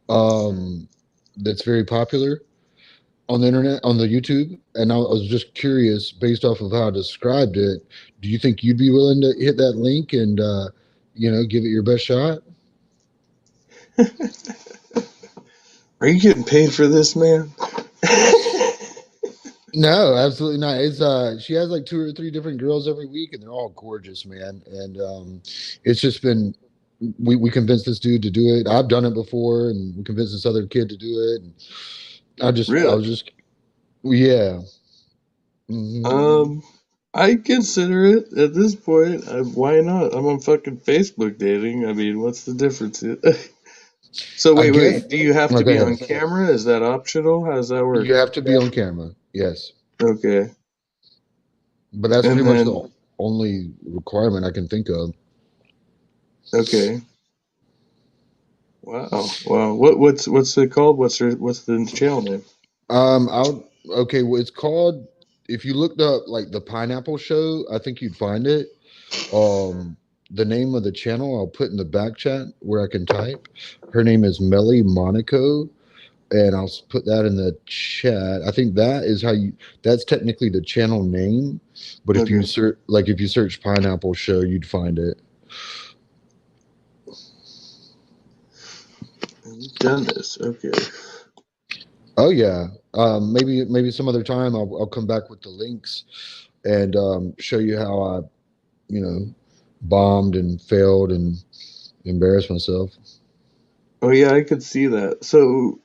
um, that's very popular on the internet, on the YouTube. And I was just curious, based off of how I described it, do you think you'd be willing to hit that link and give it your best shot? Are you getting paid for this, man? No, absolutely not. It's she has like 2 or 3 different girls every week, and they're all gorgeous, man. And it's just been we convinced this dude to do it. I've done it before, and we convinced this other kid to do it. And I was Really? just yeah. Hmm. I consider it at this point. Why not? I'm on fucking Facebook dating. I mean, what's the difference? So I wait. guess. Do you have Like, to go be ahead. on camera? Is that optional? How does that work? You have to be on camera, yes, Okay. but that's And pretty much then the only requirement I can think of. okay. Wow. Wow. What's it called? What's the channel name? I'll okay. Well, it's called. If you looked up like the Pineapple Show, I think you'd find it. Um, the name of the channel I'll put in the back chat where I can type. Her name is Melly Monaco, and I'll put that in the chat. I think that is how you. That's technically the channel name, but if you Okay. search, like if you search Pineapple Show, you'd find it. You've done this. Okay. Oh yeah. Maybe some other time I'll come back with the links and show you how I you know bombed and failed and embarrassed myself. Oh yeah, I could see that. So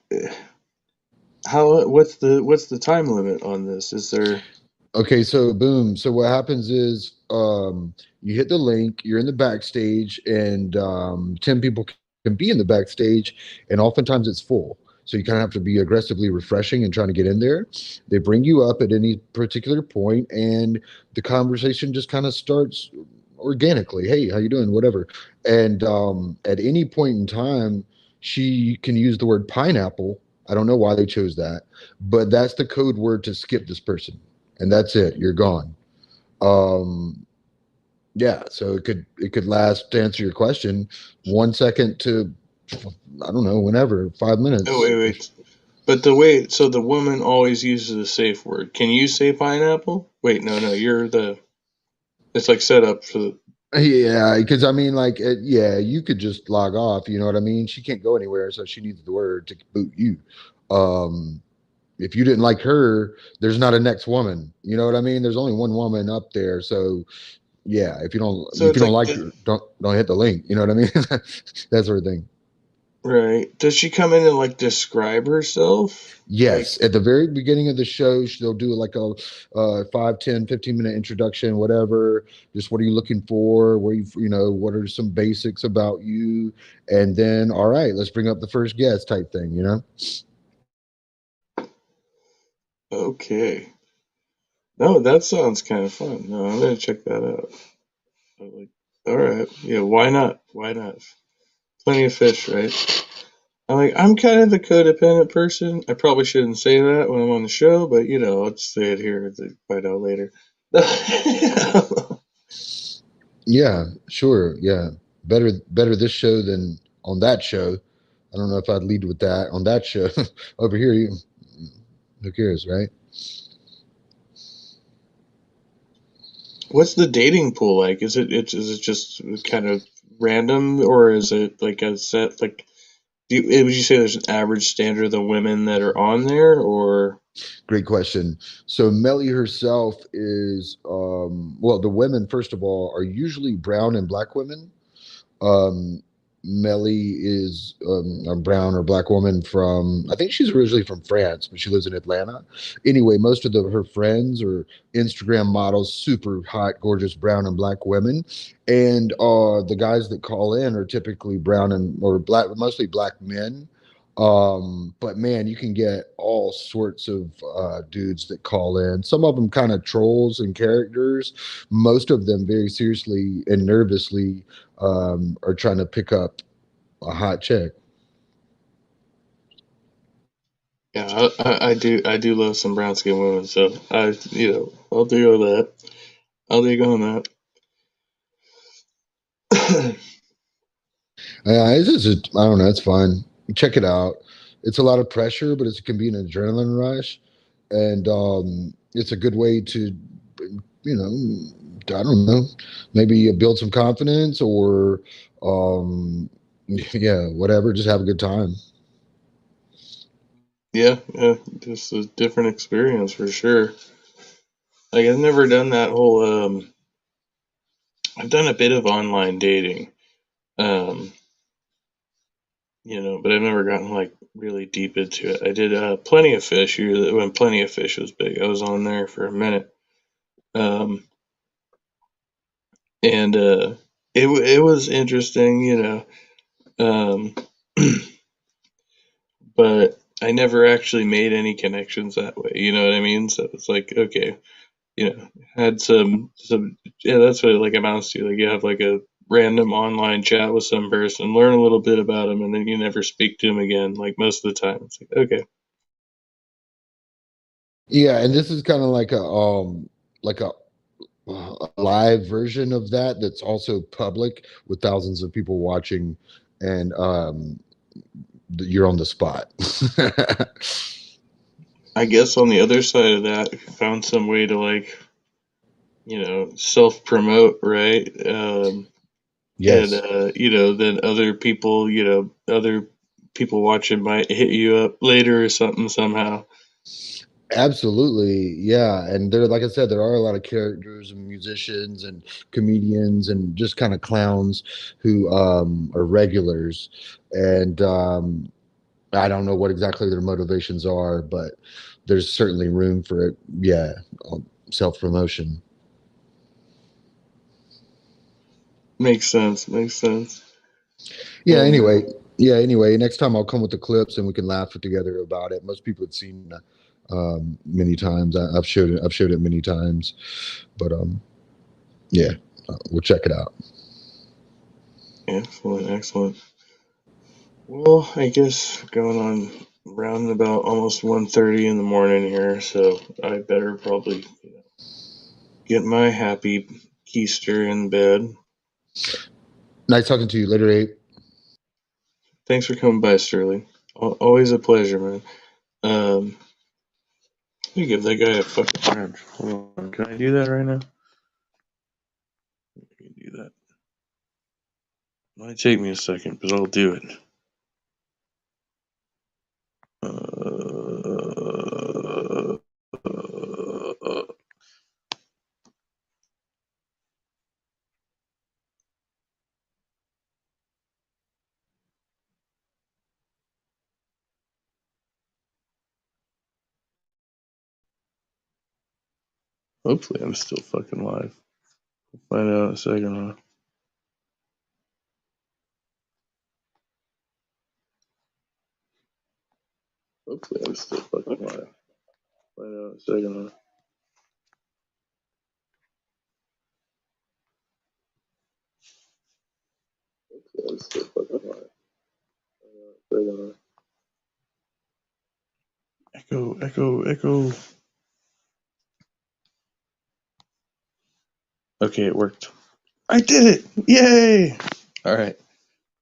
how what's the time limit on this? Is there Okay, so boom. So what happens is you hit the link, you're in the backstage, and 10 people can be in the backstage, and oftentimes it's full. So you kind of have to be aggressively refreshing and trying to get in there. They bring you up at any particular point, and the conversation just kind of starts organically. Hey, how you doing? Whatever. And at any point in time, she can use the word pineapple. I don't know why they chose that, but that's the code word to skip this person, and that's it. You're gone. Um, yeah, so it could last, to answer your question, 1 second to, I don't know, whenever, five Oh minutes. wait. But the way so the woman always uses a safe word. Can you say pineapple? Wait, no, you're the it's like set up for the Yeah, because I mean, like, yeah, you could just log off. You know what I mean? She can't go anywhere, so she needs the word to boot you. Um, if you didn't like her, there's not a next woman. You know what I mean? There's only one woman up there, so yeah. If you don't so if you it's don't like like her, don't hit the link. You know what I mean? That sort of thing. Right. Does she come in and like describe herself? Like, Yes, at the very beginning of the show, they'll do like a 5, 10, 15 minute introduction, whatever. Just what are you looking for? Where what are some basics about you? And then, all right, let's bring up the first guest type thing, you know? okay. No, that sounds kind of fun. No, I'm gonna check that out. I'm like, all right, yeah, why not? Why not? Plenty of fish, right? I'm kind of a codependent person. I probably shouldn't say that when I'm on the show, but I'll just say it here to find out later. Yeah, sure. Yeah. Better this show than on that show. I don't know if I'd lead with that on that show. Over here, who cares, right? What's the dating pool like? Is it just kind of random, or is it like a set like? Would you say there's an average standard of the women that are on there, or Great question. So Melly herself is well, the women, first of all, are usually brown and black women. Um, Melly is a brown or black woman from, I think she's originally from France, but she lives in Atlanta. Anyway, most of her friends are Instagram models, super hot, gorgeous brown and black women. And the guys that call in are typically brown and or black, mostly black men. But man, you can get all sorts of dudes that call in. Some of them kind of trolls and characters, most of them very seriously and nervously are trying to pick up a hot chick. yeah, I do love some brown skin women, so I'll deal with that. I'll dig on that. I don't know. It's fun. Check it out. It's a lot of pressure, but it can be an adrenaline rush, and it's a good way to, I don't know, maybe build some confidence or, yeah, whatever. Just have a good time. Yeah, yeah, just a different experience for sure. Like I've never done that whole. I've done a bit of online dating, um, but I've never gotten like really deep into it. I did Plenty of Fish when Plenty of Fish was big. I was on there for a minute, um, and it was interesting, um, but I never actually made any connections that way. You know what I mean? So it's like okay, had some yeah, that's what it like amounts to. Like you have like a random online chat with some person, learn a little bit about them, and then you never speak to them again. Like most of the time, it's like okay, Yeah, and this is kind of like a live version of that that's also public with thousands of people watching, and you're on the spot. I guess on the other side of that, if you found some way to like self promote, right? And Yes, then other people watching might hit you up later or something somehow. absolutely. Yeah, and there, like I said, there are a lot of characters and musicians and comedians and just kind of clowns who are regulars, and I don't know what exactly their motivations are, but there's certainly room for it. Yeah, self promotion. Makes sense. Makes sense. Yeah. And Anyway, next time I'll come with the clips and we can laugh together about it. Most people have seen many times. I've showed it. I've showed it many times, but yeah, we'll check it out. excellent, excellent. Well, I guess going on round about almost 1:30 in the morning here, so I better probably get my happy keister in bed. Nice talking to you. Later, Abe. Thanks for coming by, Sterling. Always a pleasure, man. Let me give that guy a fucking wrench. Hold on, can I do that right now? I can do that. It might take me a second, but I'll do it. Uh, Hopefully I'm still fucking live. We'll find out in a second, huh? Hopefully I'm still fucking live. Find out in a second, huh? Hopefully I'm still fucking live. Find out in a second, huh? Echo, echo, echo. Okay, it worked. I did it! Yay! Alright.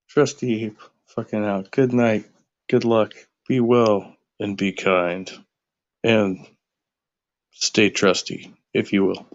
Trusty fucking out. Good night. Good luck. Be well and be kind. And stay trusty, if you will.